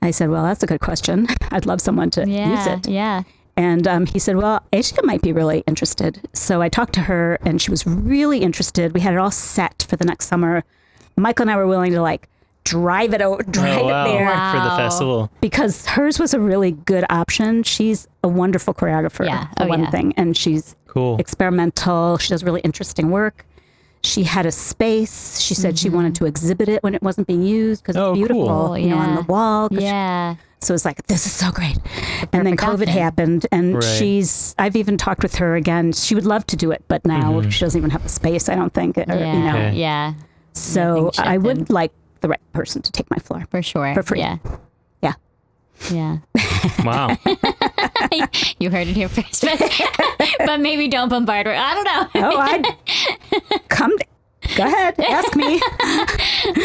I said, "Well, that's a good question. I'd love someone to use it." Yeah. And he said, "Well, Asia might be really interested." So I talked to her, and she was really interested. We had it all set for the next summer. Michael and I were willing to like drive it wow, there for the Wow. festival. because hers was a really good option. She's a wonderful choreographer, Yeah. for Oh, one yeah. thing, and she's Cool. experimental. She does really interesting work. She had a space. She said she wanted to exhibit it when it wasn't being used because Oh, it's beautiful, cool. you know, on Yeah. the wall. 'cause Yeah. so it's like, this is so great. And then perfect COVID option. happened, and Right. I've even talked with her again. She would love to do it, but now she doesn't even have the space, I don't think. Or, Yeah. you know. Okay. Yeah. So Nothing I would shifted. like the right person to take my floor. For sure. For free. Yeah. Yeah. Yeah. Wow. You heard it here first, but maybe don't bombard her. I don't know. Oh, go ahead, ask me.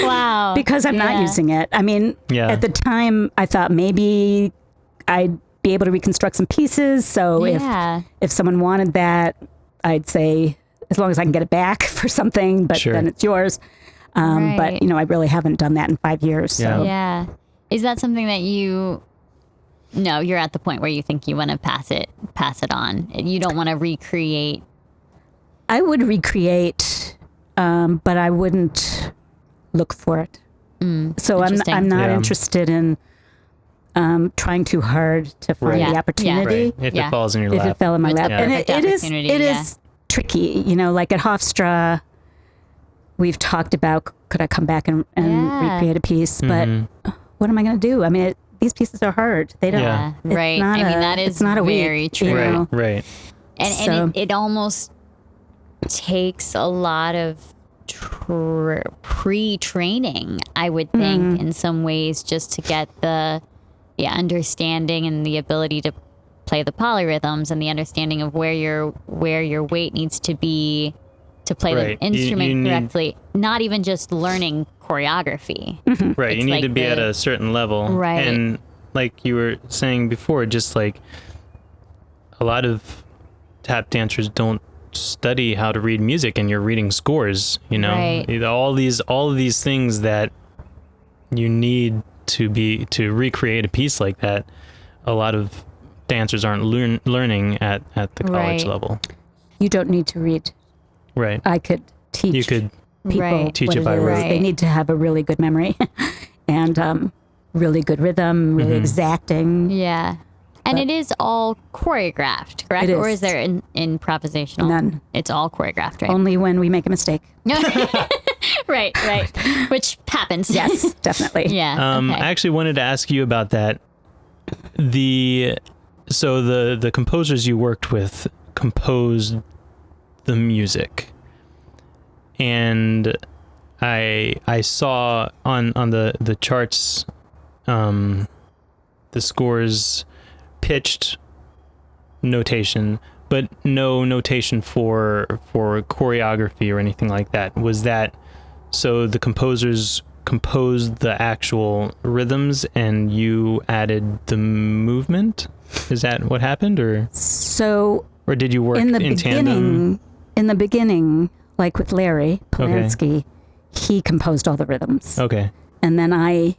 Wow. Because I'm not Yeah. using it. I mean, Yeah. at the time, I thought maybe I'd be able to reconstruct some pieces. So Yeah. if someone wanted that, I'd say, as long as I can get it back for something, but Sure. then it's yours. Right. But, you know, I really haven't done that in 5 years. So Yeah. Is that something that no, you're at the point where you think you want to pass it on. You don't want to recreate. I would recreate, but I wouldn't look for it. So interesting. I'm not Yeah. interested in trying too hard to find Right. Yeah. the opportunity. Right. If Yeah. it falls in your If lap. it fell in my It's lap. the And perfect it is opportunity, yeah. tricky. You know, like at Hofstra, we've talked about, could I come back and Yeah. recreate a piece? But what am I going to do? I mean, these pieces are hard. They don't. Yeah. it's Right. not I mean, a- that is it's not a week, very you true. know? Right. And So- it almost takes a lot of pre-training, I would think, in some ways, just to get the understanding and the ability to play the polyrhythms and the understanding of where your weight needs to be to play Right. the instrument You need- correctly. Not even just learning choreography. Right. It's You need like to be at the- a certain level. Right. And like you were saying before, just like a lot of tap dancers don't study how to read music and you're reading scores, you know, Right. all of these things that you need to recreate a piece like that. A lot of dancers aren't learning at the college Right. level. You don't need to read. Right. I could teach. You could people Right. Teach what it by is. rote. They need to have a really good memory and really good rhythm, really exacting. Yeah. And But- it is all choreographed, correct? It Or is. is there improvisational? None. It's all choreographed, right? Only when we make a mistake. right. Which happens. Yes, definitely. yeah. Okay. I actually wanted to ask you about that. The composers you worked with composed the music, and I saw on the charts, the scores pitched notation, but no notation for choreography or anything like that. Was that so? The composers composed the actual rhythms and you added the movement? Is that what happened, or So did you work in the tandem? beginning, like with Larry Polanski, he composed all the rhythms. Okay. And then I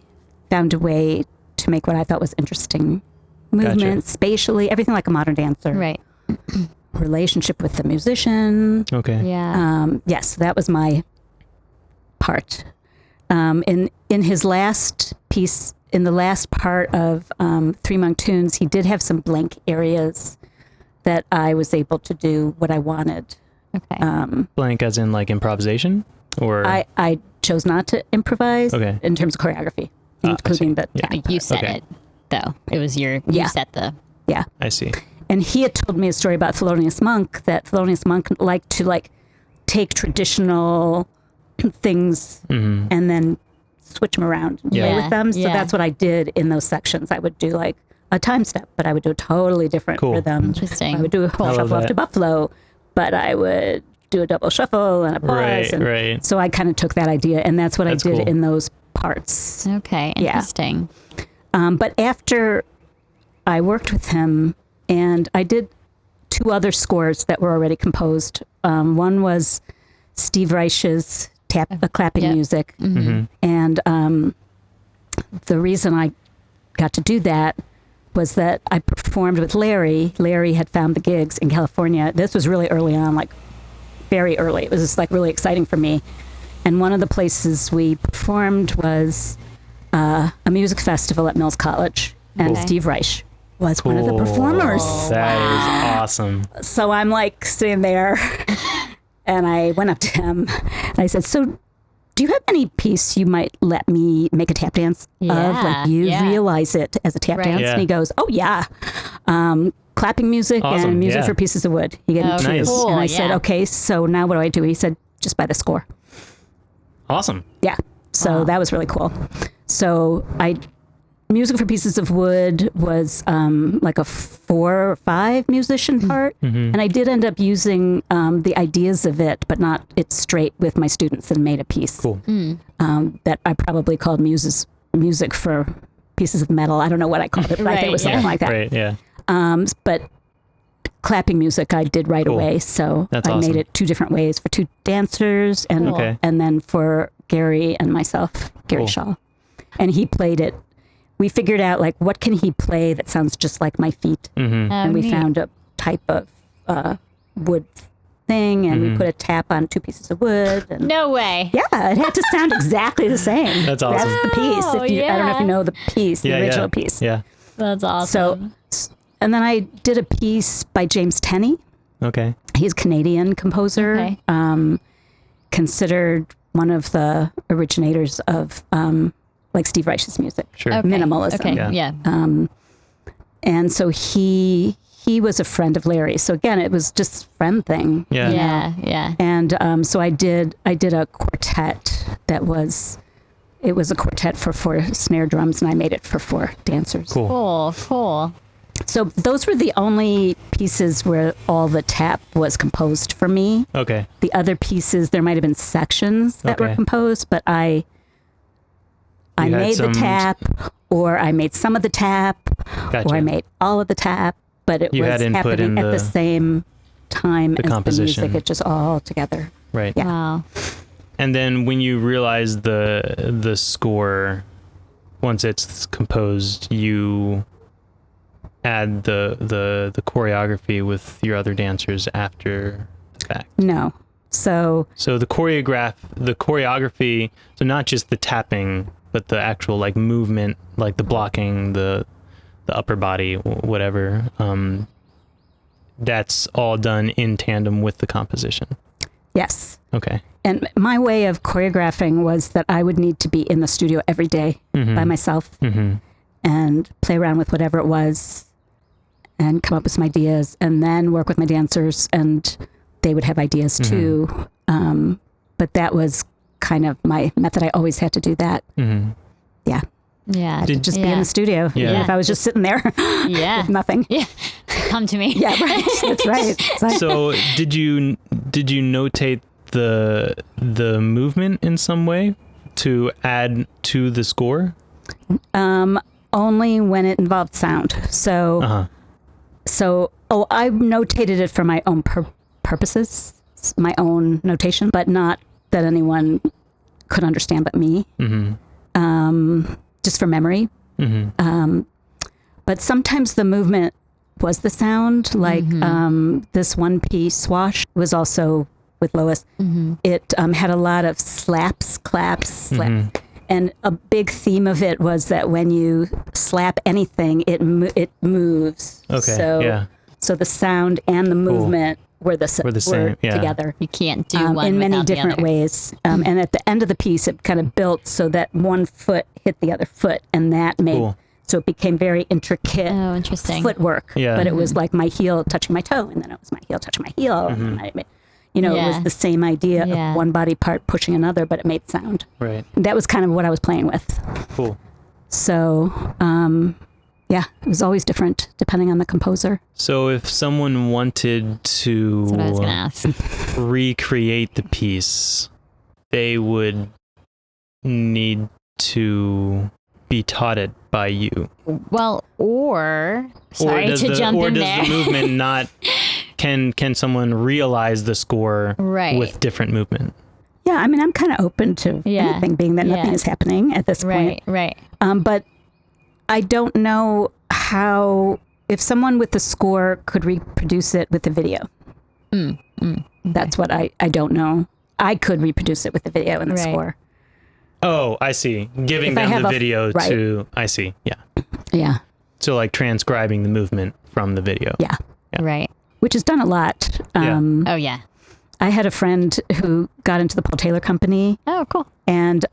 found a way to make what I thought was interesting. Movement, spatially, everything like a modern dancer. Right. Relationship with the musician. Okay. Yeah. Yes, that was my part. In his last piece, in the last part of Three Monk Tunes, he did have some blank areas that I was able to do what I wanted. Okay. Blank as in like improvisation, or I chose not to improvise Okay. in terms of choreography, I including see. the Yeah. tap. You said Okay. it, though. It was you Yeah. set the. Yeah. I see. And he had told me a story about Thelonious Monk, that Thelonious Monk liked to take traditional things and then switch them around and play Yeah, with them. So yeah. that's what I did in those sections. I would do like a time step, but I would do a totally different Cool. rhythm. Interesting. I would do a love shuffle off that. to Buffalo, but I would do a double shuffle and a pause. Right, and right. So I kind of took that idea, and that's what That's I did cool. in those parts. Okay. Yeah. Interesting. But after I worked with him, and I did 2 other scores that were already composed. One was Steve Reich's clapping Yep. music. Mm-hmm. And the reason I got to do that was that I performed with Larry. Larry had found the gigs in California. This was really early on, like very early. It was just like really exciting for me. And one of the places we performed was a music festival at Mills College. And Okay. Steve Reich was one of the performers. That is awesome. So I'm like sitting there and I went up to him and I said, "So do you have any piece you might let me make a tap dance of? Yeah, Like you yeah. realize it as a tap Right. dance?" Yeah. And he goes, "Oh yeah. Clapping music Awesome, and music yeah. for pieces of wood." He gave me Oh, 2. Nice. cool, And I said, yeah. "Okay, so now what do I do?" He said, "Just buy the score." Awesome. Yeah. So Wow. that was really cool. So music for pieces of wood was like a 4 or 5 musician part. And I did end up using the ideas of it, but not it straight with my students, and made a piece Cool. that I probably called music for pieces of metal. I don't know what I called it, but I think it was Right, something like that. Right. Yeah. But clapping music I did right Cool. away. So That's I awesome. made it 2 different ways for 2 dancers and Cool. Okay. and then for Gary and myself, Gary Cool. Shaw. And he played it. We figured out like what can he play that sounds just like my feet. Mm-hmm. And we neat. found a type of wood thing, and we put a tap on 2 pieces of wood. And No way. yeah, it had to sound exactly the same. That's awesome. That's the piece. Wow, I don't know if yeah. you know the piece, the Yeah. original Yeah. piece. Yeah. That's awesome. And then I did a piece by James Tenney. Okay. He's a Canadian composer, Okay. considered one of the originators of like Steve Reich's music, Sure. Okay. minimalism. Okay. Yeah. Yeah. And so he was a friend of Larry. So again, it was just friend thing. Yeah. Yeah. Yeah. And so I did a quartet that was a quartet for 4 snare drums, and I made it for 4 dancers. Cool. Cool. Cool. So those were the only pieces where all the tap was composed for me. Okay. The other pieces, there might have been sections that were Okay. composed, but I You had made the some- tap, or I made some of the tap, Gotcha. or I made all of the tap, but it You was had input happening in at the the- same time The as composition. the music. It just all together. Right. Yeah. Wow. And then when you realize the score, once it's composed, you add the choreography with your other dancers after the fact. No. So the choreography, so not just the tapping, but the actual like movement, like the blocking, the upper body, whatever. That's all done in tandem with the composition. yes. Okay. And my way of choreographing was that I would need to be in the studio every day by myself and play around with whatever it was and come up with some ideas and then work with my dancers and they would have ideas too. But that was kind of my method. I always had to do that. Yeah. Yeah. Just be in the studio. Yeah. Even if I was just sitting there Yeah. with nothing. Yeah. Come to me. Yeah, right. That's right. It's like- So did you notate the movement in some way to add to the score? only when it involved sound. So, I notated it for my own purposes, my own notation, but not that anyone could understand but me. Just for memory. But sometimes the movement was the sound. Like this one piece, Swash, was also with Lois. It had a lot of slaps, claps, slaps. And a big theme of it was that when you slap anything, it moves. Okay. So the sound and the movement were the same together. You can't do one in many without the different other. ways. And at the end of the piece, it kind of built so that one foot hit the other foot, and that made so it became very intricate. Oh, interesting. Footwork. Yeah. But it was like my heel touching my toe, and then it was my heel touching my heel. And it was the same idea of one body part pushing another, but it made sound. Right. That was kind of what I was playing with. Cool. So, it was always different depending on the composer. So if someone wanted to That's what I was going to ask. recreate the piece, they would need to be taught it by you. Well, sorry to jump in there. Or does the movement not... Can someone realize the score with different movement? Yeah, I mean, I'm kind of open to anything, being that nothing is happening at this point. Right. But I don't know if someone with the score could reproduce it with the video. That's what I don't know. I could reproduce it with the video and the score. Oh, I see. Giving them the video to... I see. Yeah. Yeah. So like transcribing the movement from the video. Yeah. Right. Which is done a lot. Oh, yeah. I had a friend who got into the Paul Taylor Company. Oh, cool. And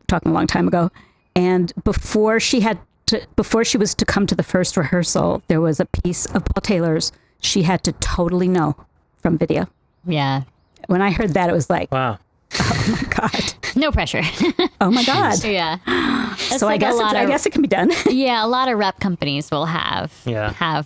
talking a long time ago. And before she was to come to the first rehearsal, there was a piece of Paul Taylor's she had to totally know from video. Yeah. When I heard that, it was like, wow. Oh my God. No pressure. Oh my God. Yeah. So I guess it can be done. Yeah, a lot of rep companies will have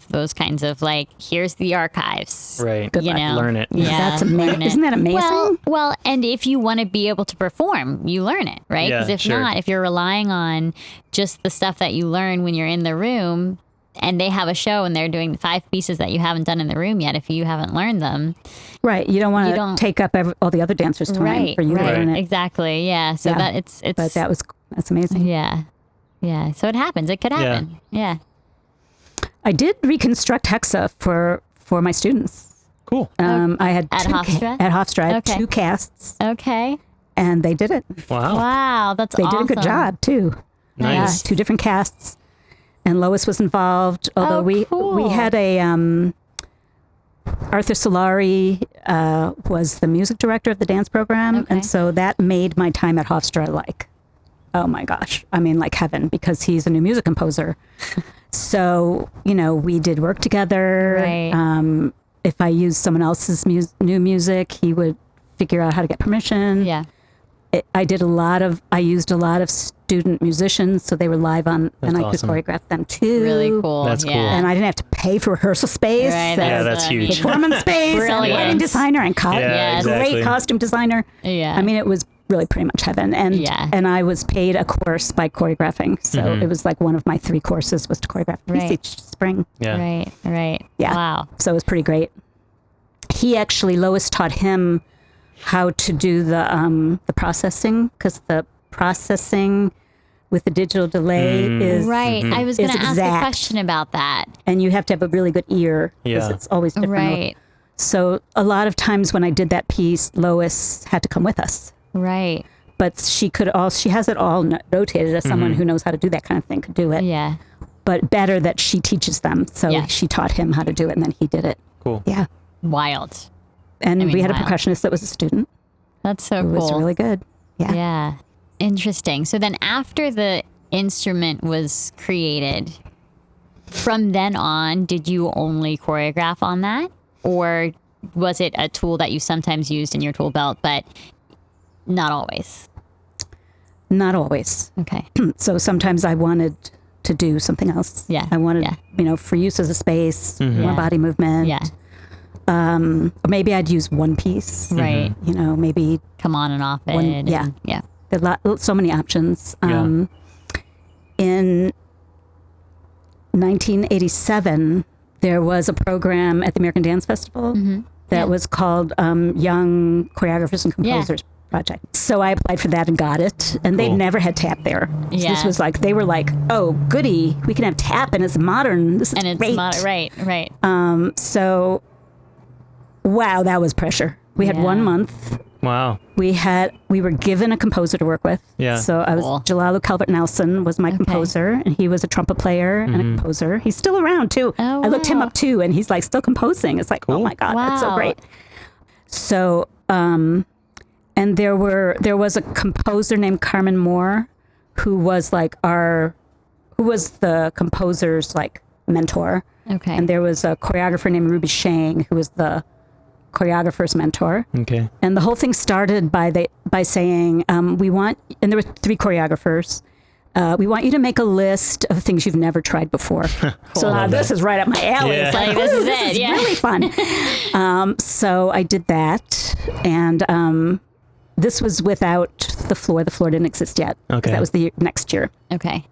those kinds of like, here's the archives. Right. Good luck. Learn it. Yeah. That's amazing. Isn't that amazing? Well, and if you want to be able to perform, you learn it, right? Yeah, Because if not, if you're relying on just the stuff that you learn when you're in the room, and they have a show and they're doing 5 pieces that you haven't done in the room yet, if you haven't learned them. Right. You don't want to take up all the other dancers' time for you to learn it. Exactly. Yeah. So that it's. But that's amazing. Yeah. Yeah. So it happens. It could happen. Yeah. I did reconstruct Hexa for my students. Cool. I had at Hofstra? At Hofstra, I had 2 casts. Okay. And they did it. Wow. Wow. That's awesome. They did a good job too. Nice. Yeah, 2 different casts. And Lois was involved, although we had a Arthur Solari was the music director of the dance program, and so that made my time at Hofstra like, oh my gosh, I mean like heaven, because he's a new music composer. So we did work together. Right. If I used someone else's new music, he would figure out how to get permission. Yeah. I used a lot of student musicians, so they were live on, and I could choreograph them too. Really cool. That's cool. And I didn't have to pay for rehearsal space. Right, that's huge. Performance space, and Brilliant. lighting designer, and great costume designer. Yeah. I mean, it was really pretty much heaven. And I was paid a course by choreographing, so it was like one of my 3 courses was to choreograph a piece each spring. Yeah. Right. Yeah. Wow. So it was pretty great. he actually, Lois taught him how to do the processing, because the processing with the digital delay is Right. I was going to ask a exact. question about that. And you have to have a really good ear, because it's always different. Right. So a lot of times when I did that piece, Lois had to come with us. Right. But she has it all rotated as someone who knows how to do that kind of thing could do it. Yeah. But better that she teaches them. So Yeah. she taught him how to do it, and then he did it. Cool. Yeah. Wild. And we had a wild. percussionist that was a student. That's so Who cool. was really good. Yeah. Yeah. Interesting. So then after the instrument was created, from then on, did you only choreograph on that? Or was it a tool that you sometimes used in your tool belt, but not always? Not always. Okay. So sometimes I wanted to do something else. Yeah. I wanted, Yeah. for use as a space, more Yeah. body movement. Yeah. Or maybe I'd use one piece. Right. Maybe Come on and off it. One- and- yeah. Yeah. there are so many options. Yeah. In 1987, there was a program at the American Dance Festival that was called Young Choreographers and Composers Project. So I applied for that and got it. And they'd Cool. never had tap there. So Yeah. this was like, they were like, oh, goody, we can have tap and it's modern. This is And it's great. right. So, wow, that was pressure. We had Yeah. 1 month. Wow. We were given a composer to work with. Yeah. So I was Cool. Jalalu Calvert Nelson was my composer, and he was a trumpet player and a composer. He's still around too. Oh, I looked him wow. up too, and he's like still composing. It's like, oh Cool. my God, that's so Wow. great. So, and there was a composer named Carmen Moore, who was the composer's like mentor. Okay. And there was a choreographer named Ruby Shang, who was the choreographer's mentor. Okay. And the whole thing started by saying, we want, and there were 3 choreographers. We want you to make a list of things you've never tried before. So this is right up my alley. Yeah. It's like, This is ooh, this it, is yeah. really fun. So I did that. And this was without the floor. The floor didn't exist yet. 'Cause Okay. That was the next year. Okay.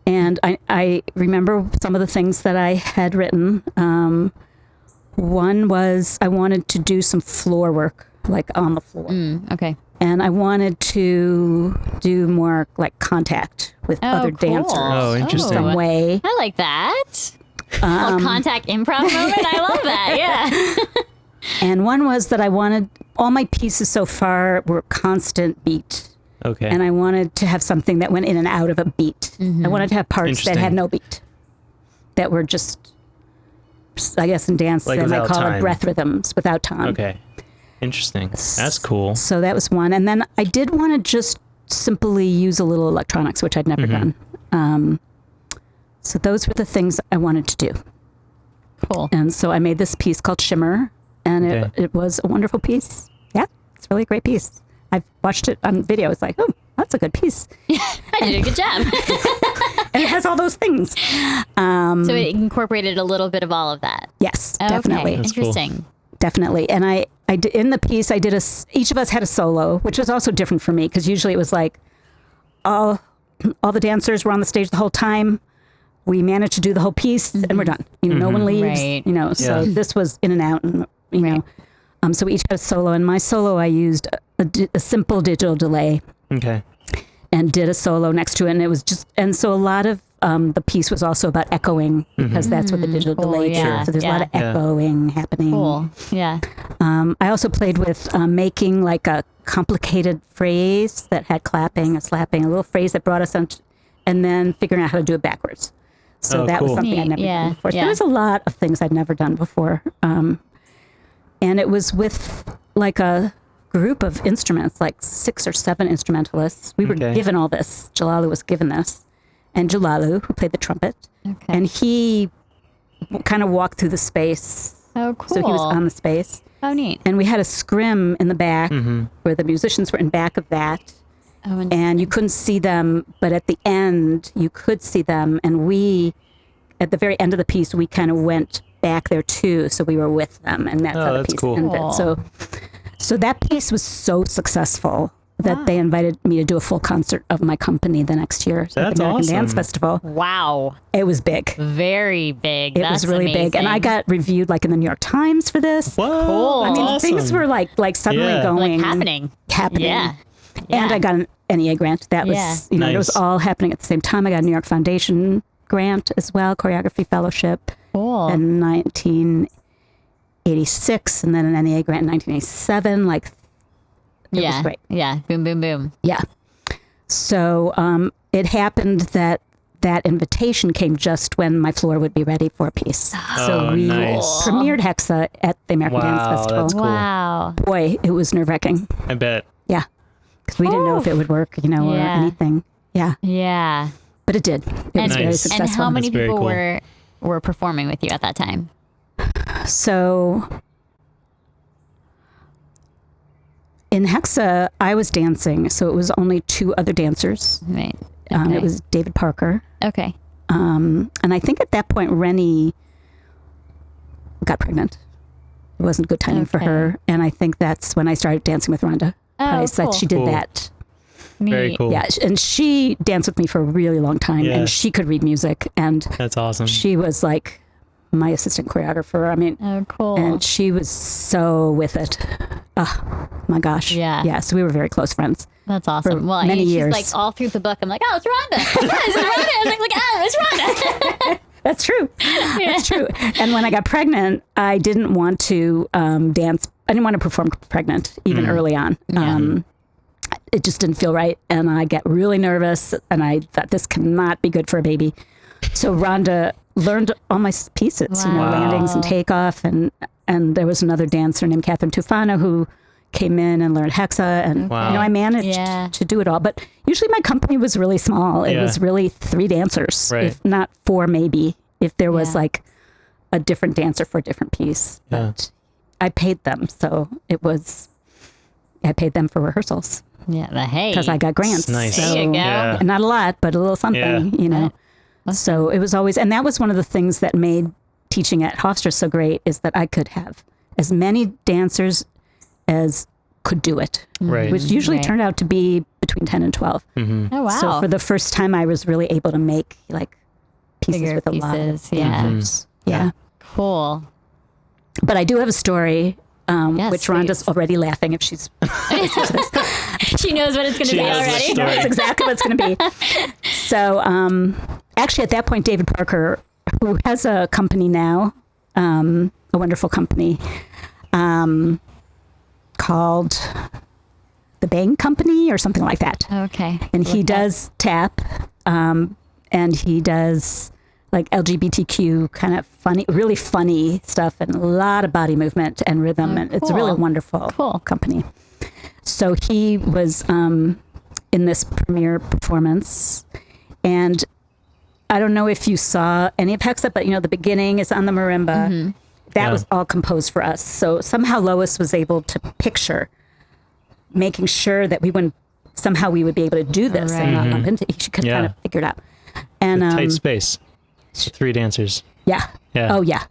And I remember some of the things that I had written. One was I wanted to do some floor work, like on the floor. Okay. And I wanted to do more like contact with other cool. dancers. Oh, interesting. Some way. I like that. Little contact improv moment. I love that. Yeah. And one was that I wanted, all my pieces so far were constant beat. Okay. And I wanted to have something that went in and out of a beat. I wanted to have parts that had Interesting. no beat, that were just, I guess in dance, Like they might without call time. it breath rhythms, without time. Okay. Interesting. That's cool. So that was one. And then I did want to just simply use a little electronics, which I'd never done. So those were the things I wanted to do. Cool. And so I made this piece called Shimmer, and Okay. it was a wonderful piece. Yeah, it's really a great piece. I've watched it on video. It's like, oh, that's a good piece. I did a good job. And it has all those things. So it incorporated a little bit of all of that. Yes, definitely. Okay. That's cool. Interesting. Definitely. And I did, in the piece, I did each of us had a solo, which was also different for me, because usually it was like all the dancers were on the stage the whole time. We managed to do the whole piece and we're done. No one leaves, Right. so Yeah. this was in and out, and, know. So we each had a solo, and my solo, I used a simple digital delay Okay. and did a solo next to it. And it was just, and so a lot of the piece was also about echoing, because that's what the digital Cool, delay yeah, did. So there's a lot of yeah. echoing happening. Cool. Yeah. I also played with making like a complicated phrase that had clapping, a slapping, a little phrase that brought us on, and then figuring out how to do it backwards. So Oh, that was cool. something I'd Neat, never yeah, done before. So yeah. there was a lot of things I'd never done before. And it was with like a group of instruments, like 6 or 7 instrumentalists. We were Okay. given all this. Jalalu was given this. And Jalalu, who played the trumpet. Okay. And he kind of walked through the space. Oh, cool. So he was on the space. Oh, neat. And we had a scrim in the back where the musicians were in back of that. Oh, And you couldn't see them, but at the end, you could see them. And we, at the very end of the piece, we kind of went back there too. So we were with them. And that's Oh, how the that's piece cool. ended. Cool. So that piece was so successful that they invited me to do a full concert of my company the next year. So That's the American awesome. Dance Festival. Wow. It was big. Very big. It That's was really big. And I amazing. got reviewed like in the New York Times for this. Whoa, Cool. I mean, that's things awesome. were like suddenly Yeah. going. Like happening. Yeah. Yeah. And I got an NEA grant. That was, Yeah. you know, it was Nice. all happening at the same time. I got a New York Foundation grant as well, choreography fellowship Cool. in 1986, and then an NEA grant in 1987. Like, it was great. Yeah. Boom, boom, boom. Yeah. So it happened that invitation came just when my floor would be ready for a piece. So Oh, we nice. premiered Hexa at the American Dance Wow, Festival. that's cool. Wow. Boy, it was nerve-wracking. I bet. Yeah. Because we didn't know if it would work, you know, or Yeah. anything. Yeah. Yeah. But it did. It was very Nice. successful. And how many That's very people cool. were performing with you at that time? So in Hexa, I was dancing. So it was only 2 other dancers. Right. It was David Parker. Okay. And I think at that point, Rennie got pregnant. It wasn't good timing for Okay. her. And I think that's when I started dancing with Rhonda Price. cool. That she did Cool. that. Very Neat. cool. Yeah. And she danced with me for a really long time. Yeah. And she could read music. And That's awesome. she was like my assistant choreographer. I mean, Oh, cool. and she was so with it. Oh my gosh. Yeah. Yeah. So we were very close friends. That's awesome. for Well, many she's years. like all through the book. I'm like, oh, it's Rhonda. Yeah, it's Rhonda. I was like, oh, it's Rhonda. That's true. That's true. And when I got pregnant, I didn't want to dance. I didn't want to perform pregnant even early on. It just didn't feel right. And I get really nervous and I thought this cannot be good for a baby. So Rhonda learned all my pieces, you know, Wow. landings and takeoff. And there was another dancer named Catherine Tufano who came in and learned Hexa. And, Wow. you know, I managed Yeah. to do it all. But usually my company was really small. It Yeah. was really 3 dancers, Right. if not 4 maybe, if there was Yeah. like a different dancer for a different piece. Yeah. But I paid them. So I paid them for rehearsals Yeah. The hey. because I got grants. Nice. So, There you go. Yeah. and not a lot, but a little something, Yeah. you know. So it was always, and that was one of the things that made teaching at Hofstra so great is that I could have as many dancers as could do it, Right. which usually Right. turned out to be between 10 and 12. Oh, wow. So for the first time, I was really able to make like pieces Bigger with a lot of pieces, yeah. dancers. Yeah. Cool. But I do have a story, Yes, which Rhonda's please. already laughing if she's She knows what it's going to She be knows the already. story. That's exactly what it's going to be. So, actually, at that point, David Parker, who has a company now, a wonderful company called the Bang Company or something like that. Okay. And he does tap, and he does like LGBTQ kind of funny, really funny stuff, and a lot of body movement and rhythm. And it's a really cool. wonderful Cool. company. So he was in this premiere performance, and I don't know if you saw any of Hexa, but you know the beginning is on the marimba. That Yeah. was all composed for us. So somehow Lois was able to picture making sure that we wouldn't somehow we would be able to do this and not bump into. She could Yeah. kind of figure it out. And Tight space. So 3 dancers. yeah. Yeah. Oh, yeah.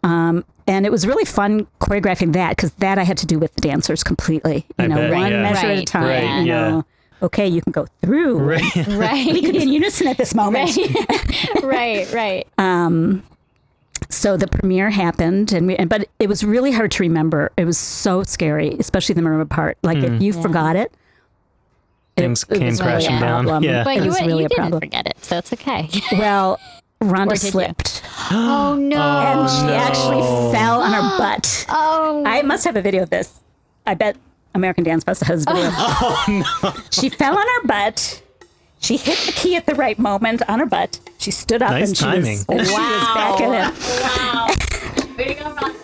And it was really fun choreographing that because that I had to do with the dancers completely. You I know, bet, one yeah. measure at a Right, time. right, you yeah. know, okay, you can go through. Right. Right. We could be in unison at this moment. Right. So the premiere happened, but it was really hard to remember. It was so scary, especially the marimba part. Like if you forgot it, Things it came was really crashing a down. problem. Yeah. But It you, was really you a didn't problem. forget it, so it's okay. Well, Rhonda Or did you? slipped. Oh, no. And she actually fell on her butt. Oh, I must have a video of this. I bet American Dance Festival has video. Oh, no. She fell on her butt. She hit the key at the right moment on her butt. She stood up Nice and she timing. was back in it. wow. Way to go, Ron.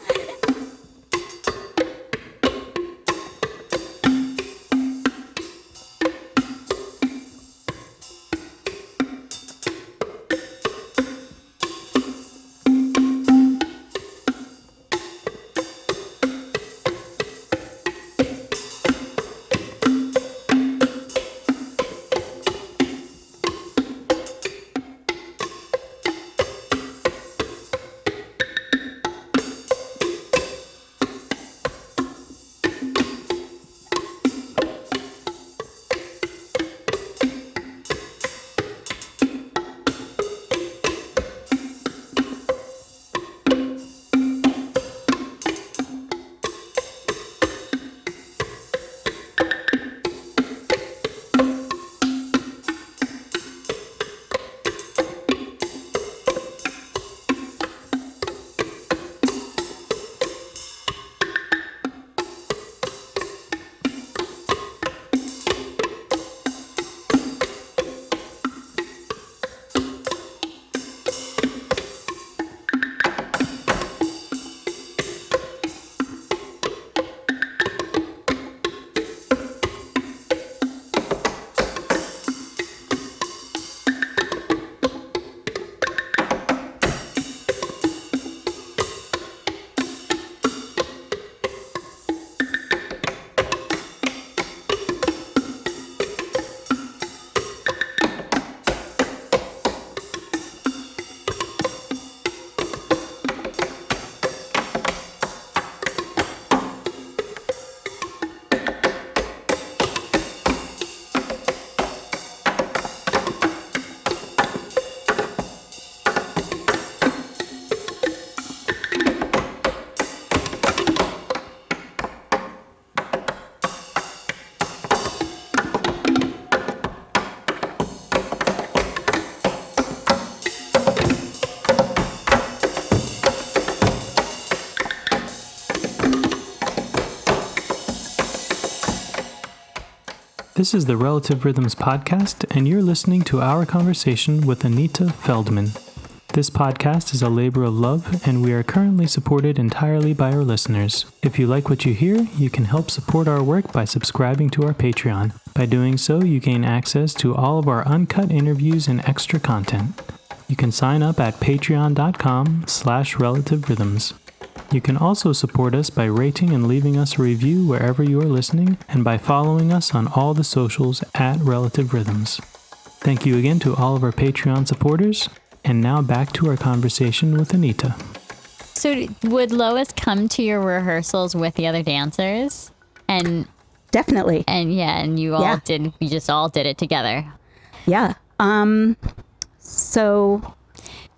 This is the Relative Rhythms podcast, and you're listening to our conversation with Anita Feldman. This podcast is a labor of love, and we are currently supported entirely by our listeners. If you like what you hear, you can help support our work by subscribing to our Patreon. By doing so, you gain access to all of our uncut interviews and extra content. You can sign up at patreon.com/relativerhythms. You can also support us by rating and leaving us a review wherever you are listening, and by following us on all the socials at Relative Rhythms. Thank you again to all of our Patreon supporters. And now back to our conversation with Anita. So would Lois come to your rehearsals with the other dancers? And Definitely. and you just all did it together. Yeah. So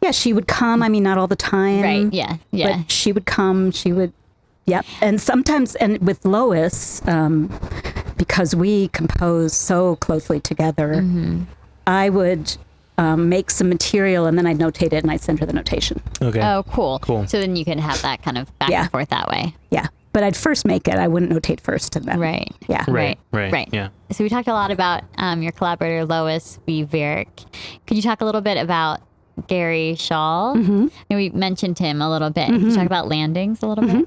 yeah, she would come. I mean, not all the time. Right. Yeah. Yeah. But she would come. She would. Yep. And sometimes, and with Lois, because we compose so closely together, I would make some material and then I'd notate it and I'd send her the notation. Okay. Oh, cool. Cool. So then you can have that kind of back and forth that way. Yeah. But I'd first make it. I wouldn't notate first and then. Right. Yeah. Right. Yeah. So we talked a lot about your collaborator, Lois Viverk. Could you talk a little bit about Gary Shaw? And we mentioned him a little bit. Could you talk about landings a little bit?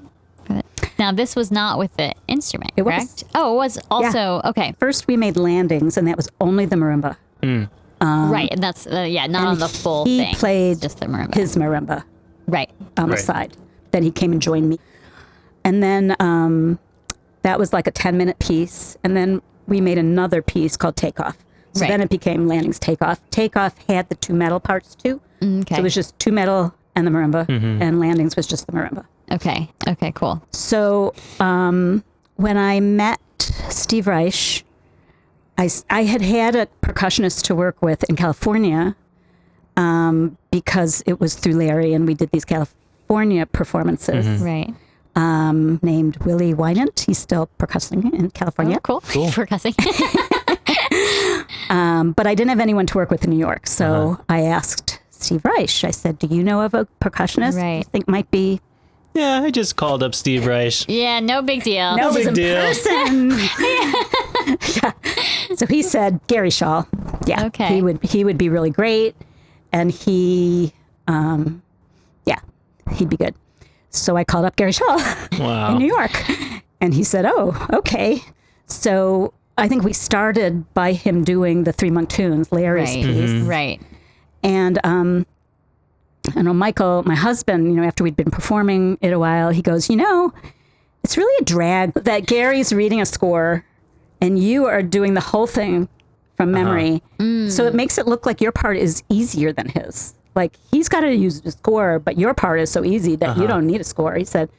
Now, this was not with the instrument, correct? Was. Oh, it was also, okay. First we made landings and that was only the marimba. Right, and that's, not on the full he thing. He played just the marimba. his marimba Right. on the side. Then he came and joined me. And then that was like a 10-minute piece. And then we made another piece called Takeoff. So then it became Landings Takeoff. Takeoff had the two metal parts too. Okay. So it was just two metal and the marimba. And Landings was just the marimba. Okay. Okay, cool. So when I met Steve Reich, I had a percussionist to work with in California because it was through Larry and we did these California performances. Right. Named Willie Wynant. He's still percussing in California. Oh, cool. Percussing. But I didn't have anyone to work with in New York. So I asked Steve Reich, I said, do you know of a percussionist Right. you think might be? Yeah, I just called up Steve Reich. Yeah, no big deal. No, big it was deal. in person. Yeah. So he said, Gary Shaw. Yeah. Okay. He would be really great. And he'd be good. So I called up Gary Shaw in New York. And he said, oh, okay. So I think we started by him doing the Three Monk Tunes, Larry's piece. Right. And I know Michael, my husband, after we'd been performing it a while, he goes, it's really a drag that Gary's reading a score and you are doing the whole thing from memory. So it makes it look like your part is easier than his. Like he's got to use the score, but your part is so easy that you don't need a score. He said,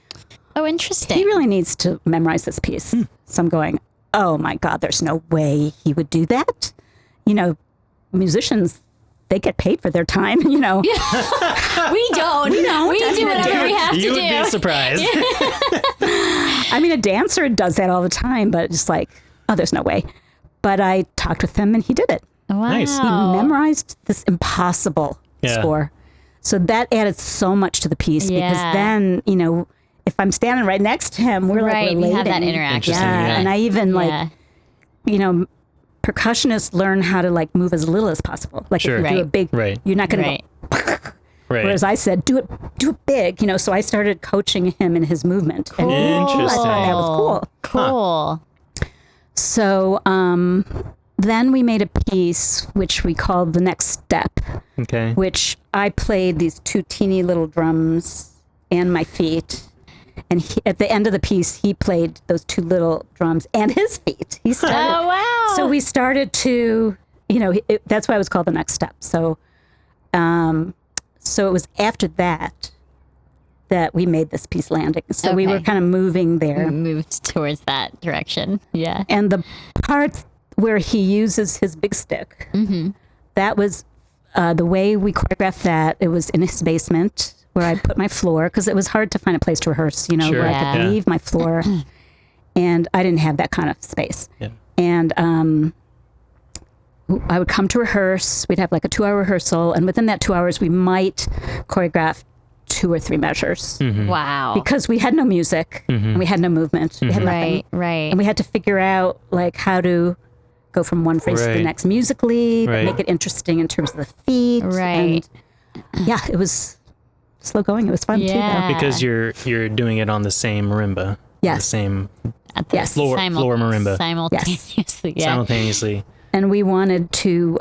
oh, interesting. he really needs to memorize this piece. So I'm going, oh my God, there's no way he would do that. Musicians, they get paid for their time, We don't. We do whatever we have to do. You would be surprised. I mean, a dancer does that all the time, but it's like, oh, there's no way. But I talked with him and he did it. Wow. Nice. He memorized this impossible score. So that added so much to the piece because then, if I'm standing right next to him, we're like relating. We have that interaction. Yeah. And I even percussionists learn how to move as little as possible. Like if you do a big, you're not going to go. Whereas I said, do it big, so I started coaching him in his movement. Cool. Interesting. That was cool. So then we made a piece which we called The Next Step, which I played these two teeny little drums and my feet. And at the end of the piece, he played those two little drums and his feet. He started. Oh, wow. So we started to, that's why it was called The Next Step. So it was after that we made this piece Landing. So we were kind of moving there. We moved towards that direction. Yeah. And the part where he uses his big stick, that was the way we choreographed that. It was in his basement where I put my floor because it was hard to find a place to rehearse, where I could leave my floor. And I didn't have that kind of space. Yeah. And I would come to rehearse. We'd have like a 2-hour rehearsal. And within that 2 hours, we might choreograph 2 or 3 measures. Wow. Because we had no music and we had no movement. We had nothing. Right. And we had to figure out how to go from one phrase to the Right. next musically, but Right. make it interesting in terms of the feet. Right. And yeah, it was slow going. It was fun too, Yeah. though. Because you're doing it on the same marimba. Yes. The same At the Yes. Floor marimba. Simultaneously. Yeah. simultaneously. And we wanted to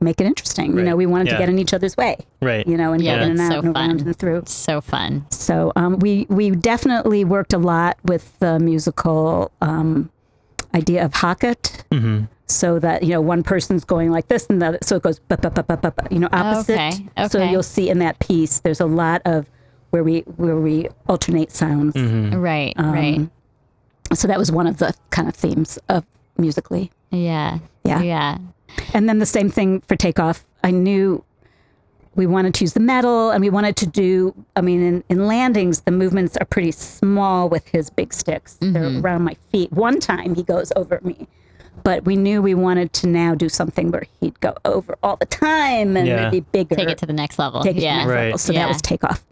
make it interesting. You Right. know, we wanted to Yeah. get in each other's way. Right. You know, and Yeah, get in and that's out so and around fun. and through. So fun. So we definitely worked a lot with the musical idea of hakat, so that, you know, one person's going like this and the other, so it goes you know, opposite. Okay, So okay. you'll see in that piece there's a lot of where we alternate sounds. Right. Right. So that was one of the kind of themes of musically. Yeah. Yeah. Yeah. And then the same thing for Takeoff. I knew we wanted to use the metal, and we wanted to do, I mean, in landings, the movements are pretty small with his big sticks. They're around my feet. One time he goes over me, but we knew we wanted to now do something where he'd go over all the time and Yeah. it'd be bigger. Take it to the next level. Take it to the Yeah. next level. Right. So that Yeah. was Takeoff.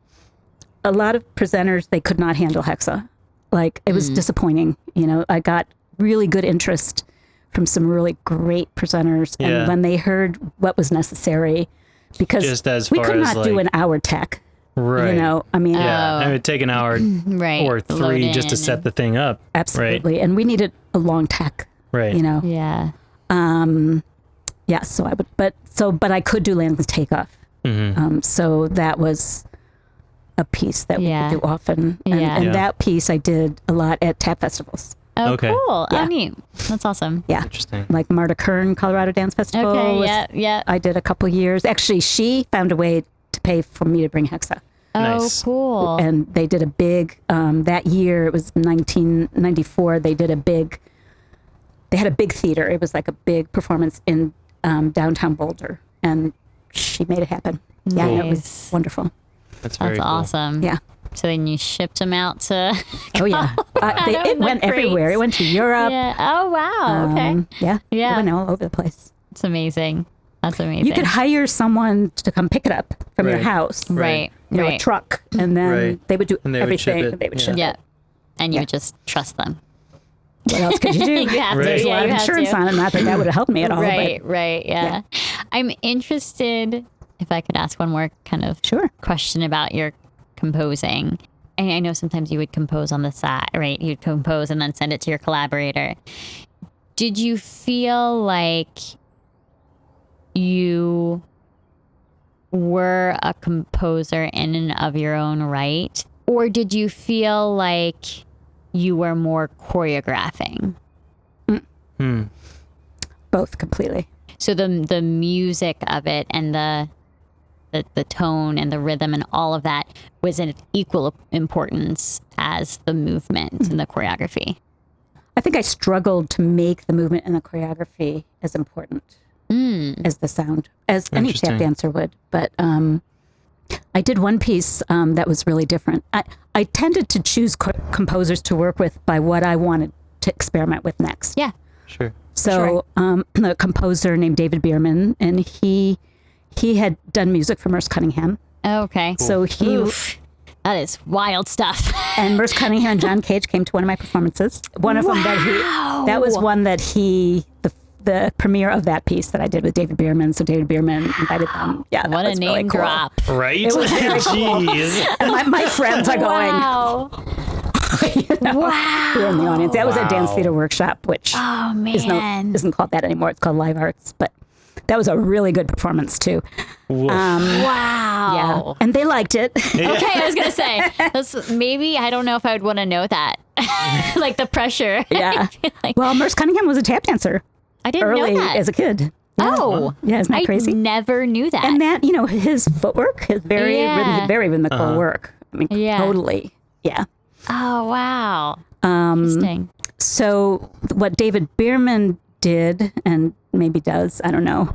A lot of presenters, they could not handle Hexa. Like, it was disappointing. You know, I got really good interest from some really great presenters. Yeah. And when they heard what was necessary, because Just as we far could as, not do like- an hour tech. Right. You know, I mean, Yeah. And it would take an hour Right. or Load three just to in set and- the thing up. absolutely. And we needed a long tech, Right. you know. Yeah. Yeah, so I would, but I could do land with Takeoff. So that was a piece that Yeah. we could do often. And, Yeah. and Yeah. that piece I did a lot at tap festivals. Oh, Okay. cool. Yeah. Oh, neat. That's awesome. Yeah. Interesting. Like Marta Kern, Colorado Dance Festival. Okay. was- Yeah. Yeah. I did a couple years. Actually, she found a way to pay for me to bring Hexa. Oh, Nice. cool. And they did a big, that year, it was 1994, they had a big theater. It was like a big performance in downtown Boulder. And she made it happen. Yeah, and it was Nice. wonderful. That's very That's cool. awesome. Yeah. So then you shipped them out to. Oh, yeah. Isn't It that went great? everywhere. It went to Europe. Yeah. Oh, wow. Okay. Yeah. Yeah. It went all over the place. It's amazing. That's amazing. You could hire someone to come pick it up from your Right. house. Right. You know, a Right. truck. And then Right. they would do And they would ship everything. it. They would Yeah. ship Yeah. it. And you Yeah. would just trust them. What else could you do? You have Right. to. There's a Yeah, lot of you have insurance to. on it. Not that that would have helped me at all. Right. But Right. Yeah. I'm interested, if I could ask one more kind of sure. question about your composing. I know sometimes you would compose on the side, right? You'd compose and then send it to your collaborator. Did you feel like you were a composer in and of your own right? Or did you feel like you were more choreographing? Both completely. So the music of it and the tone and the rhythm and all of that was of equal importance as the movement and the choreography. I think I struggled to make the movement and the choreography as important as the sound, as any tap Interesting. dancer would. But I did one piece that was really different. I tended to choose composers to work with by what I wanted to experiment with next. Yeah. Sure. So a composer named David Bierman, and he had done music for Merce Cunningham. Okay. So he Oof. That is wild stuff. and Merce Cunningham and John Cage came to one of my performances. One of them that was one that the premiere of that piece that I did with David Bierman. So David Bierman invited them. Yeah, that What a was really name cool. drop. Right? It was very cool. Jeez. And my friends are going. Wow. You know, Wow. who were in the audience. That was a dance Wow. theater workshop, which Oh, man. isn't called that anymore. It's called Live Arts, but that was a really good performance too. Woof. Wow. Yeah, and they liked it. Okay, I was going to say, maybe, I don't know if I would want to know that. Like the pressure. Yeah. Like, Well, Merce Cunningham was a tap dancer I didn't early know that. as a kid. Oh. Yeah, isn't that I crazy? never knew that. And that, his footwork, his very, Yeah. very rhythmical work. I mean, Yeah. totally. Yeah. Oh, wow. Interesting. So what David Bierman did, and maybe does, I don't know,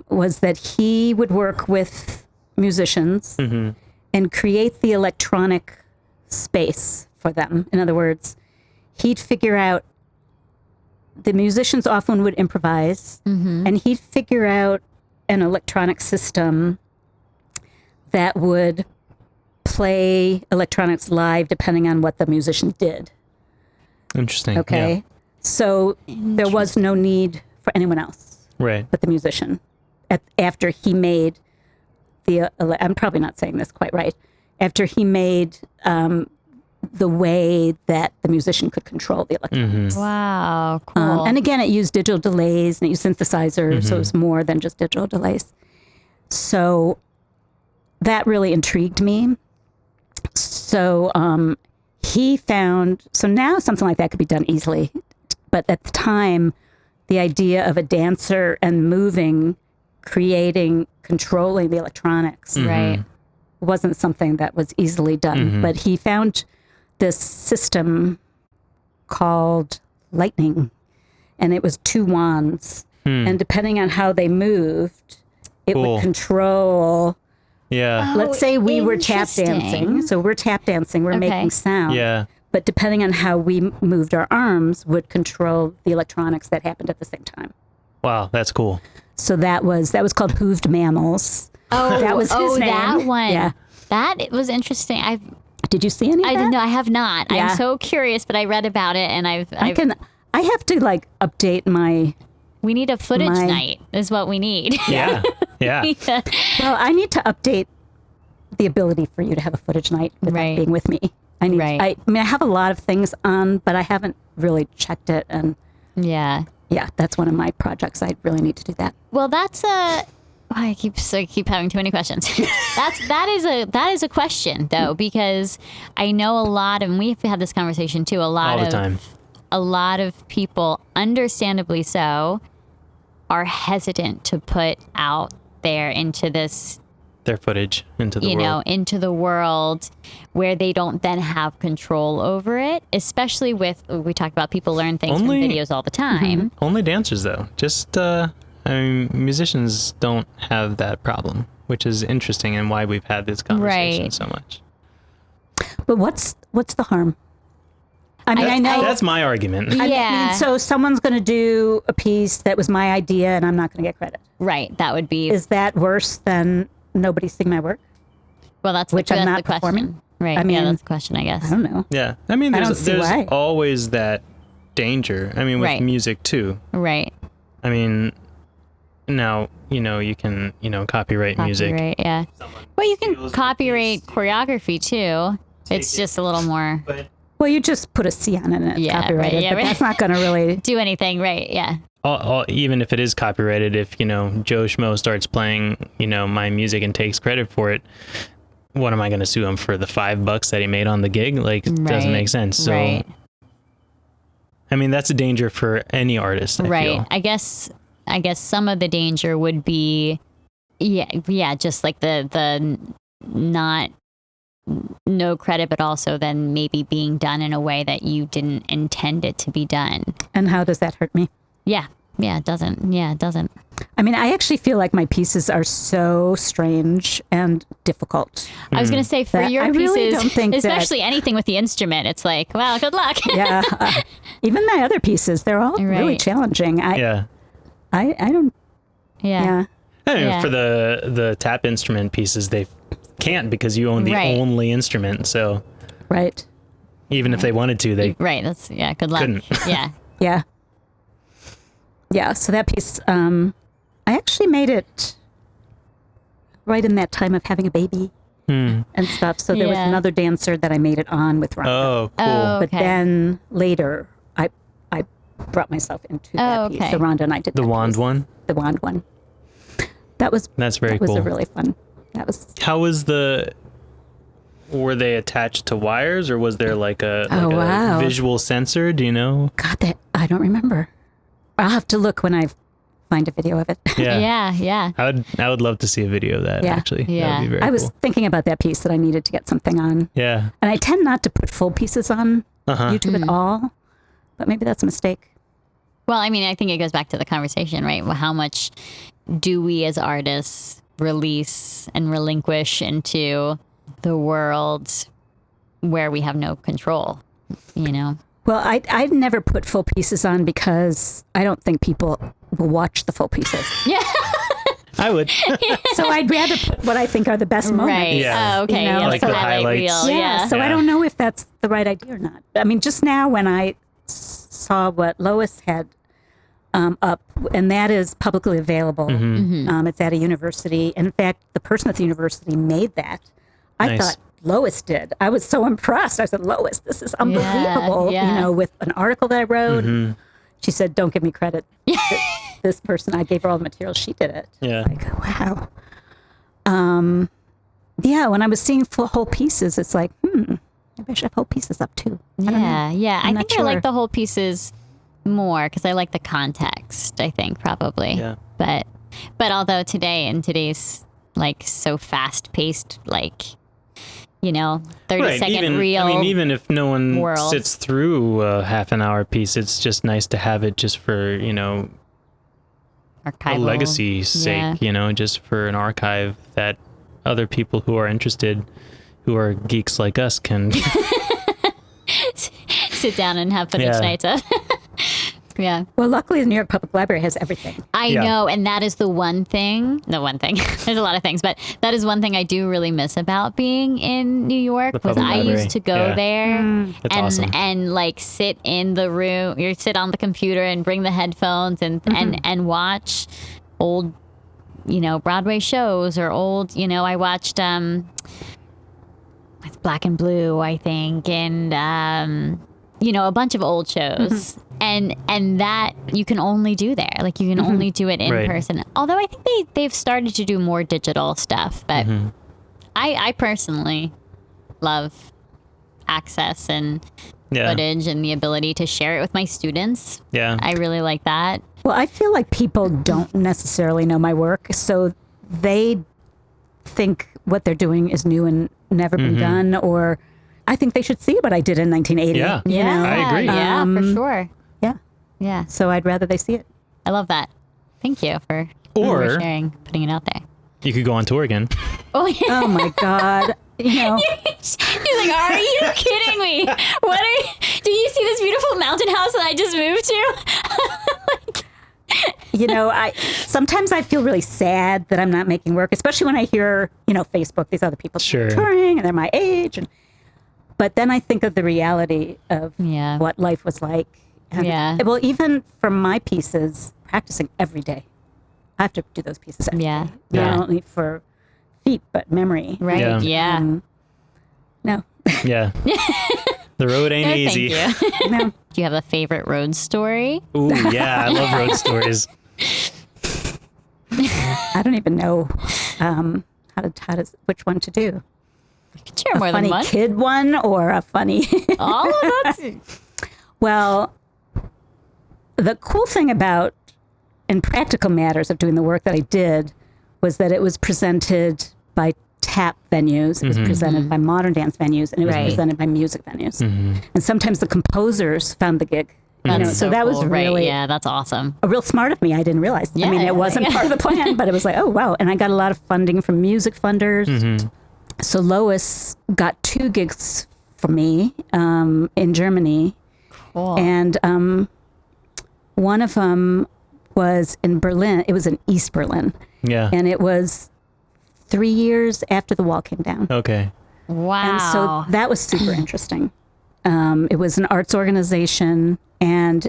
was that he would work with musicians and create the electronic space for them. In other words, he'd figure out, the musicians often would improvise, and he'd figure out an electronic system that would play electronics live depending on what the musician did. Interesting. Okay. Yeah. So there was no need for anyone else Right. but the musician. After he made I'm probably not saying this quite right. After he made the way that the musician could control the electronics. Wow, cool. And again, it used digital delays and it used synthesizers, so it was more than just digital delays. So that really intrigued me. So he found, so now something like that could be done easily. But at the time, the idea of a dancer and moving, creating, controlling the electronics Right. wasn't something that was easily done. But he found this system called lightning, and it was 2 wands. And depending on how they moved, it Cool. would control. Yeah. Let's say we were tap interesting. dancing. So we're tap dancing, we're Okay. making sound. Yeah. But depending on how we moved our arms would control the electronics that happened at the same time. Wow, that's cool. So that was called Hooved Mammals. Oh, that was his name. that one. Yeah. That was interesting. Did you see any of I that? didn't know. I have not. Yeah. I'm so curious, but I read about it, and I have to like update my. We need a footage My- night. Is what we need. Yeah. Yeah. Well, I need to update the ability for you to have a footage night without Right. being with me. I need. Right. I mean, I have a lot of things on, but I haven't really checked it, and Yeah. yeah, that's one of my projects. I really need to do that. Well, that's a. I keep having too many questions. that is a question though, because I know a lot, and we've had this conversation too. All the time. A lot of people, understandably so, are hesitant to put out there into this, Their footage into the world. into the world where they don't then have control over it, especially with, we talked about people learn things Only- from videos all the time. Only dancers, though. Just, musicians don't have that problem, which is interesting and why we've had this conversation Right. so much. But what's the harm? I mean, I know. That's my argument. I Yeah. mean, so someone's going to do a piece that was my idea, and I'm not going to get credit. Right. That would be, Is that worse than nobody seeing my work? well, that's which the, I'm that's not the question. performing? Right. I Yeah, mean, that's the question, I guess. I don't know. Yeah. I mean, I there's, don't see there's why. always that danger. I mean, with Right. music, too. Right. I mean, now, you can, copyright music. Copyright, yeah. Well, you can copyright choreography too. It's just a little more Well, you just put a C on it and it's Yeah, copyrighted, right, yeah, but right. that's not going to really. do anything, right? Yeah. Even if it is copyrighted, if Joe Schmo starts playing my music and takes credit for it, what am I going to sue him for? The $5 that he made on the gig? Like, it doesn't Right, make sense. So right. I mean, that's a danger for any artist, I Right. feel. I guess some of the danger would be just like the not no credit, but also then maybe being done in a way that you didn't intend it to be done. And how does that hurt me? Yeah. Yeah, it doesn't. Yeah, it doesn't. I mean, I actually feel like my pieces are so strange and difficult. I was going to say for That- your I really pieces, don't think that- especially anything with the instrument, it's like, well, good luck. Yeah. Even my other pieces, they're all really Right. challenging. Yeah. I don't, Yeah. yeah. I mean, Yeah. for the tap instrument pieces, they can't because you own the Right. only instrument. So Right. even if they wanted to, they Right. That's, good luck. couldn't. Yeah. Yeah. Yeah. So that piece, I actually made it right in that time of having a baby and stuff. So there was Yeah. another dancer that I made it on with Rhonda. Oh, cool. Oh, But okay. then later, I brought myself into that piece. okay. So Rhonda and I did The that wand piece. one? The wand one. That was That's very that was cool. a really fun. That was How was were they attached to wires or was there like a wow. visual sensor? Do you know? God. That I don't remember. I'll have to look when I find a video of it. Yeah. Yeah. I would love to see a video of that Yeah. actually. That Yeah. would be very I was cool. thinking about that piece that I needed to get something on, Yeah. and I tend not to put full pieces on Uh-huh. YouTube at all. But maybe that's a mistake. Well, I mean, I think it goes back to the conversation, right? Well, how much do we as artists release and relinquish into the world where we have no control, Well, I'd never put full pieces on because I don't think people will watch the full pieces. Yeah. I would. So I'd rather put what I think are the best moments. Right. Yeah. Oh, okay. You know, Yeah, like the the highlight highlights. reel. Yeah. Yeah. So I Yeah. don't know if that's the right idea or not. I mean, just now when I saw what Lois had up, and that is publicly available. It's at a university. And in fact, the person at the university made that. I Nice. thought Lois did. I was so impressed. I said, Lois, this is unbelievable. yeah. You know, with an article that I wrote. She said, don't give me credit. This person, I gave her all the materials. She did it. Yeah. Like, wow. Yeah, when I was seeing whole pieces, it's like, maybe I should have whole pieces up too. I don't know. Yeah. I I'm think not I like sure. the whole pieces more because I like the context, I think, probably. Yeah. But although in today's like so fast paced, like, 30-second even, reel. I mean, even if no one world. sits through a half an hour piece, it's just nice to have it just for, a archival. legacy's sake, just for an archive that other people who are interested, who are geeks like us, can Sit down and have footage Yeah. nights of. Yeah. Well, luckily, the New York Public Library has everything. I Yeah. know, and that is the one thing. There's a lot of things, but that is one thing I do really miss about being in New York. The Was public I library. used to go Yeah. there That's and awesome. and like sit in the room, or sit on the computer and bring the headphones and watch old, Broadway shows or old. I watched it's Black and Blue, I think, and a bunch of old shows. And that you can only do there. Like you can only do it in Right. person. Although I think they've started to do more digital stuff, but I personally love access and Yeah. footage and the ability to share it with my students. Yeah. I really like that. Well, I feel like people don't necessarily know my work, so they think what they're doing is new and never been done, or I think they should see what I did in 1980. Yeah. you know? I agree. Yeah, for sure. Yeah. Yeah. So I'd rather they see it. I love that. Thank you for Or- sharing, putting it out there. You could go on tour again. Oh, yeah. Oh my God. He's like, are you kidding me? What are you? Do you see this beautiful mountain house that I just moved to? I sometimes I feel really sad that I'm not making work, especially when I hear, Facebook, these other people Sure. touring and they're my age. But then I think of the reality of Yeah. what life was like. And, Yeah. Well, even for my pieces, practicing every day. I have to do those pieces every day. Yeah. Not Yeah. only for feet, but memory. Right. Yeah. Yeah. No. Yeah. The road ain't No, easy. thank you. No. Do you have a favorite road story? Ooh, yeah. I love road stories. I don't even know which one to do. You can share A more than funny one. kid one or a funny... All of that. Well, the cool thing about, in practical matters of doing the work that I did, was that it was presented by tap venues, it was presented by modern dance venues, and it was Right. presented by music venues. And sometimes the composers found the gig. That's so that was cool. really right. Yeah, that's awesome. real smart of me. I didn't realize. I mean, Yeah. it wasn't part of the plan, but it was like, oh, wow. And I got a lot of funding from music funders. So Lois got 2 gigs for me in Germany. Cool. And one of them was in Berlin. It was in East Berlin. Yeah. And it was 3 years after the wall came down. Okay. Wow. And so that was super interesting. It was an arts organization. And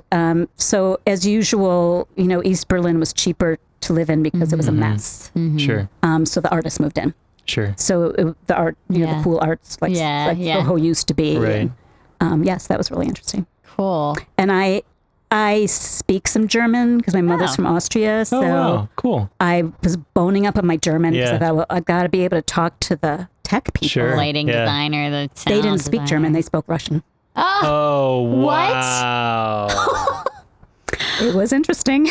so, as usual, East Berlin was cheaper to live in because it was a mess. Sure. So the artists moved in. Sure. So the art, Yeah. the cool arts, like Yeah. Soho used to be. Right. And, yes, that was really interesting. cool. And I speak some German because my mother's Oh. from Austria. So Oh, wow. Cool. I was boning up on my German because Yeah. I thought, well, I got to be able to talk to the tech people. Sure. Lighting Yeah. designer, the sound They didn't speak designer. German. They spoke Russian. Oh, Oh, What? wow. It was interesting.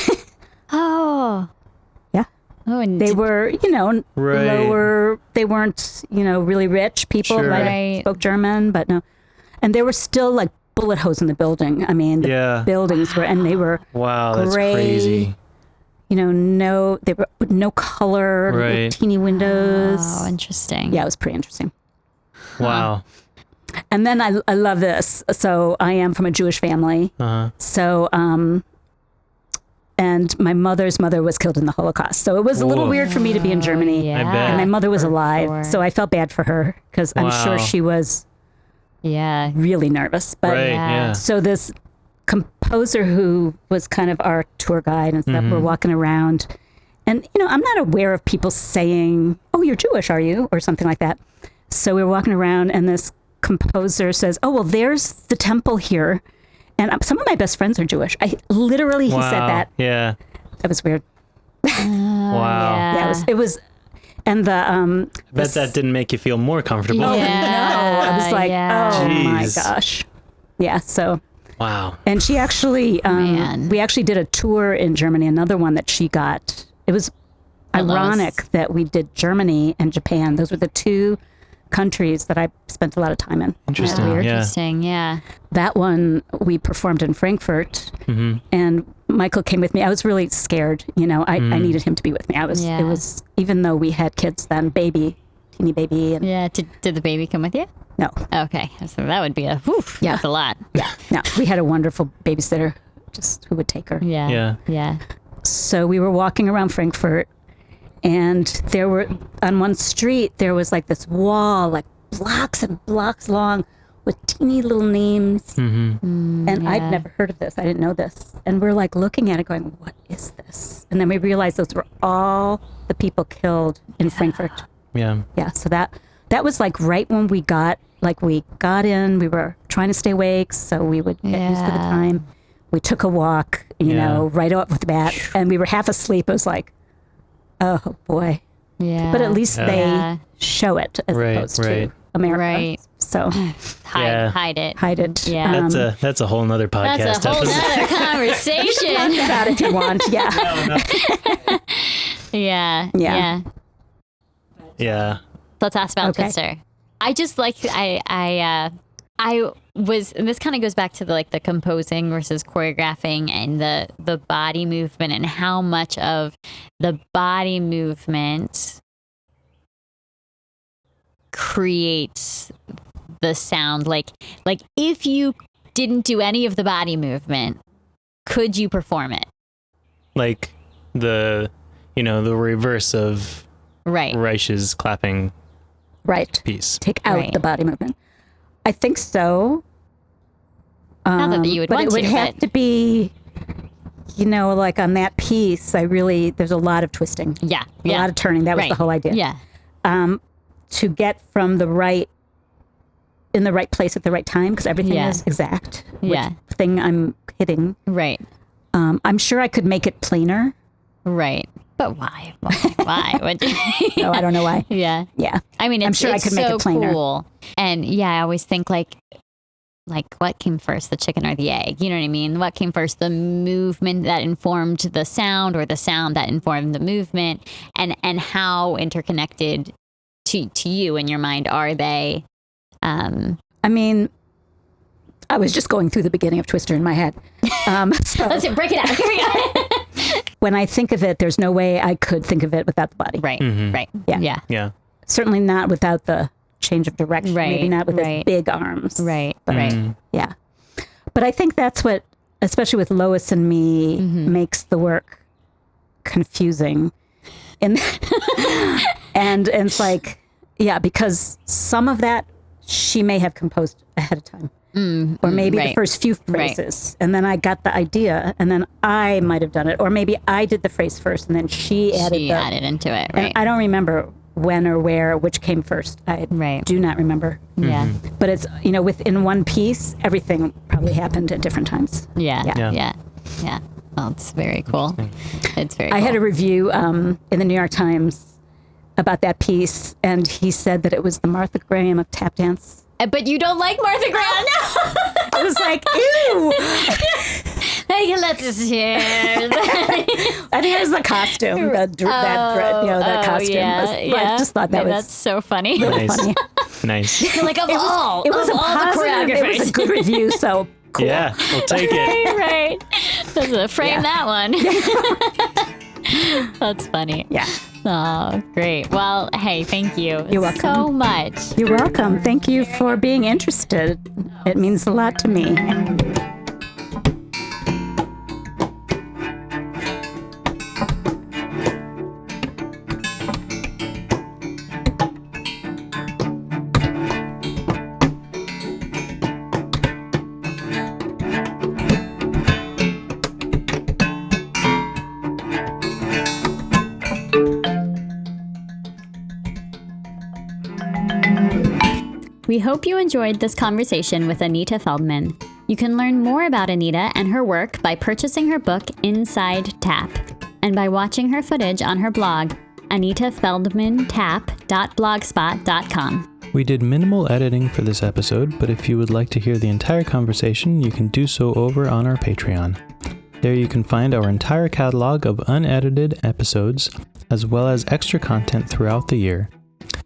oh, Yeah. oh, and They were, Right. lower. They weren't, really rich people. Sure. Might have Right. spoke German, but no. And there were still like bullet holes in the building. I mean, the Yeah. buildings were, and they were, Wow, that's Gray. crazy. they were no color, little Right. teeny windows. oh, interesting. Yeah, it was pretty interesting. Wow. And then I love this. So I am from a Jewish family. Uh-huh. So, and my mother's mother was killed in the Holocaust. So it was a little Whoa. weird for me to be in Germany. Yeah. I bet. And my mother was for alive. sure. So I felt bad for her because I'm sure Wow. she was Yeah. really nervous. But Right, Yeah. yeah. so this composer who was kind of our tour guide and stuff. We're walking around, and I'm not aware of people saying, "Oh, you're Jewish, are you?" or something like that. So we were walking around, and this composer says, "Oh, well, there's the temple here." And some of my best friends are Jewish. He said that. Yeah. That was weird. Wow. Yeah, it was, and the I bet that didn't make you feel more comfortable. no, I was like, oh my Jeez. gosh. Yeah. So. Wow. And she actually, Man. we actually did a tour in Germany. Another one that she got. It was ironic that we did Germany and Japan. Those were the two countries that I spent a lot of time in. Interesting. Weird. Yeah. Interesting. Yeah. That one we performed in Frankfurt, and Michael came with me. I was really scared. I needed him to be with me. It was, even though we had kids then, teeny baby. And Yeah. Did the baby come with you? no, Okay. So that would be that's a lot. no, we had a wonderful babysitter, just who would take her. Yeah. Yeah. Yeah. So we were walking around Frankfurt, and there were, on one street, there was like this wall, like blocks and blocks long, with teeny little names. And I'd never heard of this. I didn't know this. And we're like looking at it going, what is this? And then we realized those were all the people killed in Frankfurt. Yeah. Yeah. So that was like right when we got in, we were trying to stay awake, so we would get used to the time. We took a walk, right off the bat, and we were half asleep. It was like, oh boy. Yeah. But at least Yeah. they show it as opposed to America. Right. So hide it. hide it. Yeah. That's a whole nother podcast. That's a whole episode. nother conversation. Talk about it if you want. Yeah. Yeah. Yeah. Yeah. Yeah. Let's ask about Okay. Twister. I just like I was, and this kind of goes back to the composing versus choreographing and the body movement and how much of the body movement creates the sound. Like if you didn't do any of the body movement, could you perform it? Like the reverse of Right. Reich's clapping Right. piece. Take out Right. the body movement. I think so. Not that you would but want it would to, have but- to be, like on that piece, there's a lot of twisting. Yeah. A lot of turning. That was Right. the whole idea. Yeah. To get from in the right place at the right time, because everything Yeah. is exact. Yeah. Which thing I'm hitting. Right. I'm sure I could make it plainer. Right. But why? Why would you? So I don't know why. Yeah. Yeah. I mean, I'm it's, sure I it's could so make it plainer. cool. And yeah, I always think like what came first, the chicken or the egg? You know what I mean? What came first, the movement that informed the sound, or the sound that informed the movement? And how interconnected to you in your mind are they? I mean, I was just going through the beginning of Twister in my head. So Let's break it out. Here we go. when I think of it, there's no way I could think of it without the body. Right. Right. Yeah. Yeah. Yeah. Certainly not without the change of direction. Right, Maybe not with his right. big arms. Right. But Right. yeah. But I think that's what, especially with Lois and me, makes the work confusing. And it's like, yeah, because some of that she may have composed ahead of time. Or maybe the right. first few phrases. And then I got the idea, and then I might have done it. Or maybe I did the phrase first, and then she added into it. And Right. I don't remember when or where, which came first. I Right. do not remember. Yeah. But it's, within one piece, everything probably happened at different times. Yeah. Yeah. Yeah. Yeah. Well, it's very cool. It's very cool. I had a review in the New York Times about that piece, and he said that it was the Martha Graham of tap dance. But you don't like Martha Graham? I was like, ew! Hey, let's just hear. I think it was the costume, that costume. Yeah, I just thought that was that's so funny. Nice. funny. Nice. You're like, of all It was the it choreographers. was a good review, so cool. Yeah, we'll take it. Right. Let's frame that one. That's funny. Yeah. Oh, great. Well, hey, thank you You're welcome. so much. You're welcome. Thank you for being interested. It means a lot to me. We hope you enjoyed this conversation with Anita Feldman. You can learn more about Anita and her work by purchasing her book, Inside Tap, and by watching her footage on her blog, anitafeldmantap.blogspot.com. We did minimal editing for this episode, but if you would like to hear the entire conversation, you can do so over on our Patreon. There you can find our entire catalog of unedited episodes, as well as extra content throughout the year.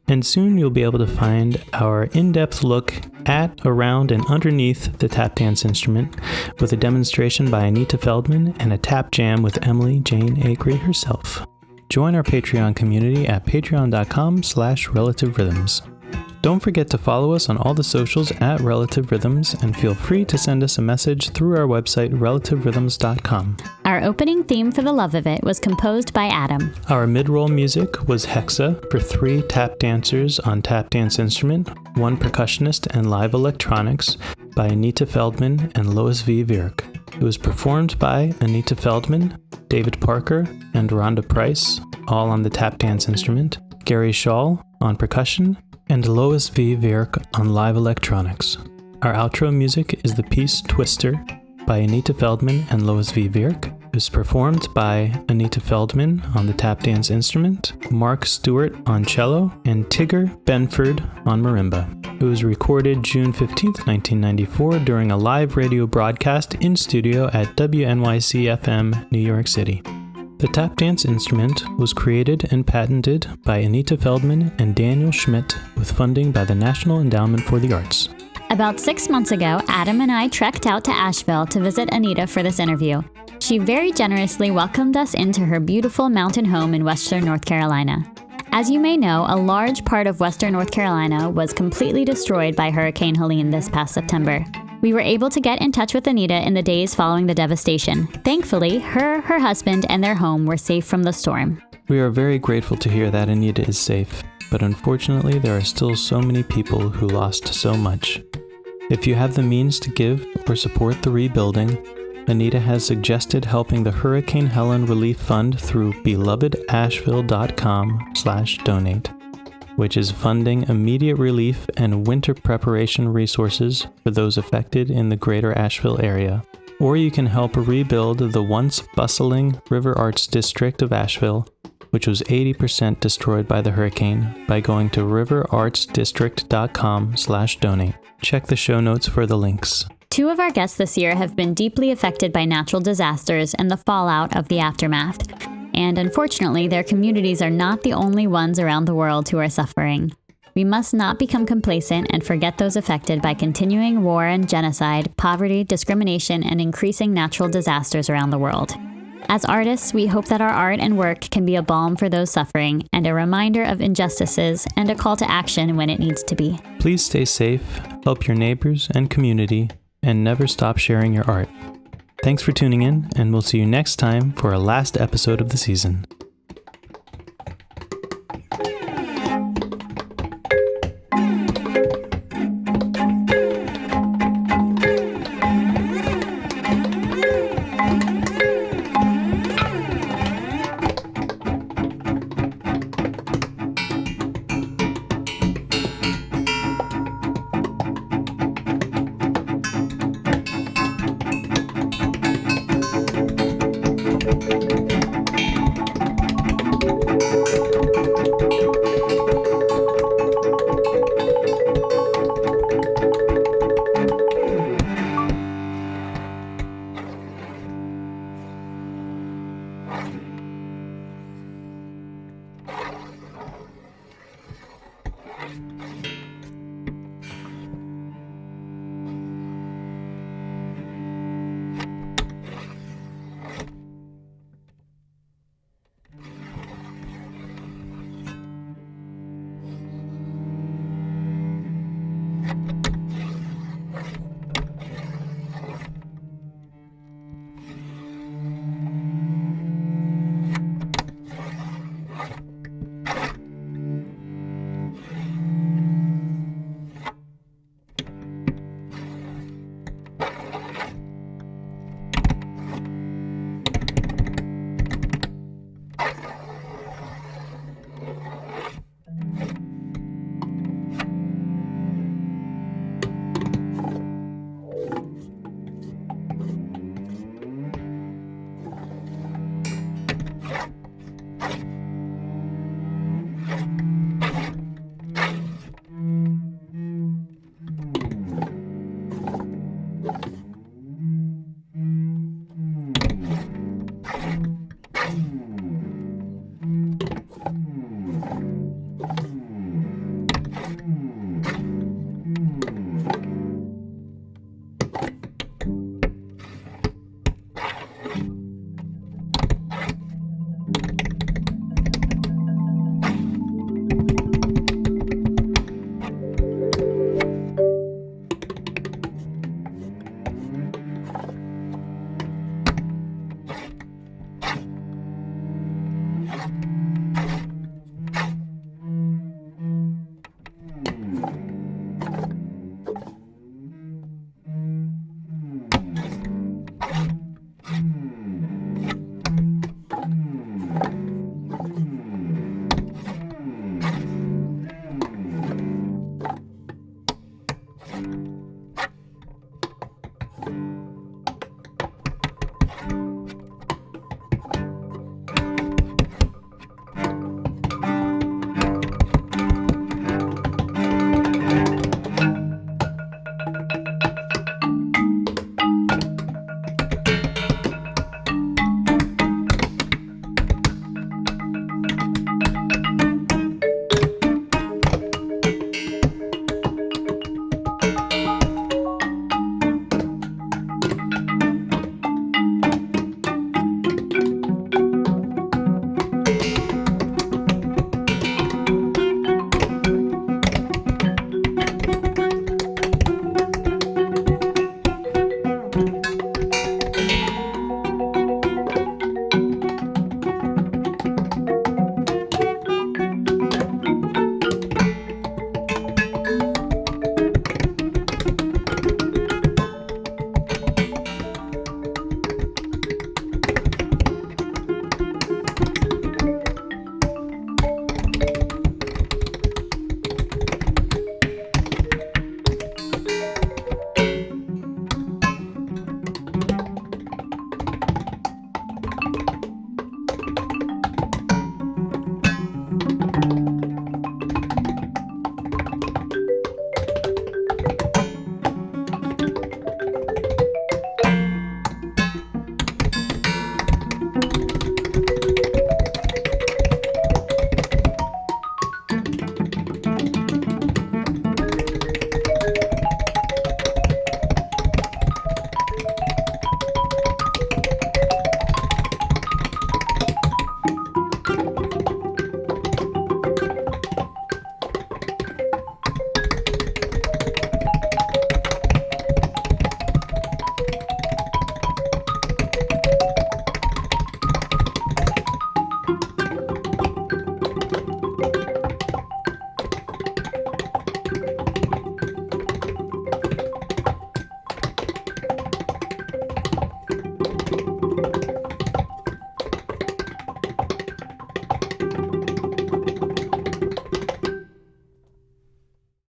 And soon you'll be able to find our in-depth look at, around, and underneath the tap dance instrument with a demonstration by Anita Feldman and a tap jam with Emily Jane Acree herself. Join our Patreon community at patreon.com/Relative Rhythms. Don't forget to follow us on all the socials at Relative Rhythms, and feel free to send us a message through our website, relativerhythms.com. Our opening theme for The Love of It was composed by Adam. Our mid-roll music was Hexa for 3 tap dancers on tap dance instrument, 1 percussionist and live electronics by Anita Feldman and Lois V. Virk. It was performed by Anita Feldman, David Parker, and Rhonda Price, all on the tap dance instrument, Gary Schall on percussion, and Lois V. Virk on live electronics. Our outro music is the piece Twister by Anita Feldman and Lois V. Virk. It was performed by Anita Feldman on the tap dance instrument, Mark Stewart on cello, and Tigger Benford on marimba. It was recorded June 15th, 1994 during a live radio broadcast in studio at WNYC-FM, New York City. The tap dance instrument was created and patented by Anita Feldman and Daniel Schmidt with funding by the National Endowment for the Arts. About 6 months ago, Adam and I trekked out to Asheville to visit Anita for this interview. She very generously welcomed us into her beautiful mountain home in Western North Carolina. As you may know, a large part of Western North Carolina was completely destroyed by Hurricane Helene this past September. We were able to get in touch with Anita in the days following the devastation. Thankfully, her husband, and their home were safe from the storm. We are very grateful to hear that Anita is safe, but unfortunately there are still so many people who lost so much. If you have the means to give or support the rebuilding, Anita has suggested helping the Hurricane Helene Relief Fund through belovedasheville.com/donate, which is funding immediate relief and winter preparation resources for those affected in the greater Asheville area. Or you can help rebuild the once bustling River Arts District of Asheville, which was 80% destroyed by the hurricane, by going to riverartsdistrict.com/donate. Check the show notes for the links. 2 of our guests this year have been deeply affected by natural disasters and the fallout of the aftermath. And unfortunately, their communities are not the only ones around the world who are suffering. We must not become complacent and forget those affected by continuing war and genocide, poverty, discrimination, and increasing natural disasters around the world. As artists, we hope that our art and work can be a balm for those suffering and a reminder of injustices and a call to action when it needs to be. Please stay safe, help your neighbors and community, and never stop sharing your art. Thanks for tuning in, and we'll see you next time for our last episode of the season.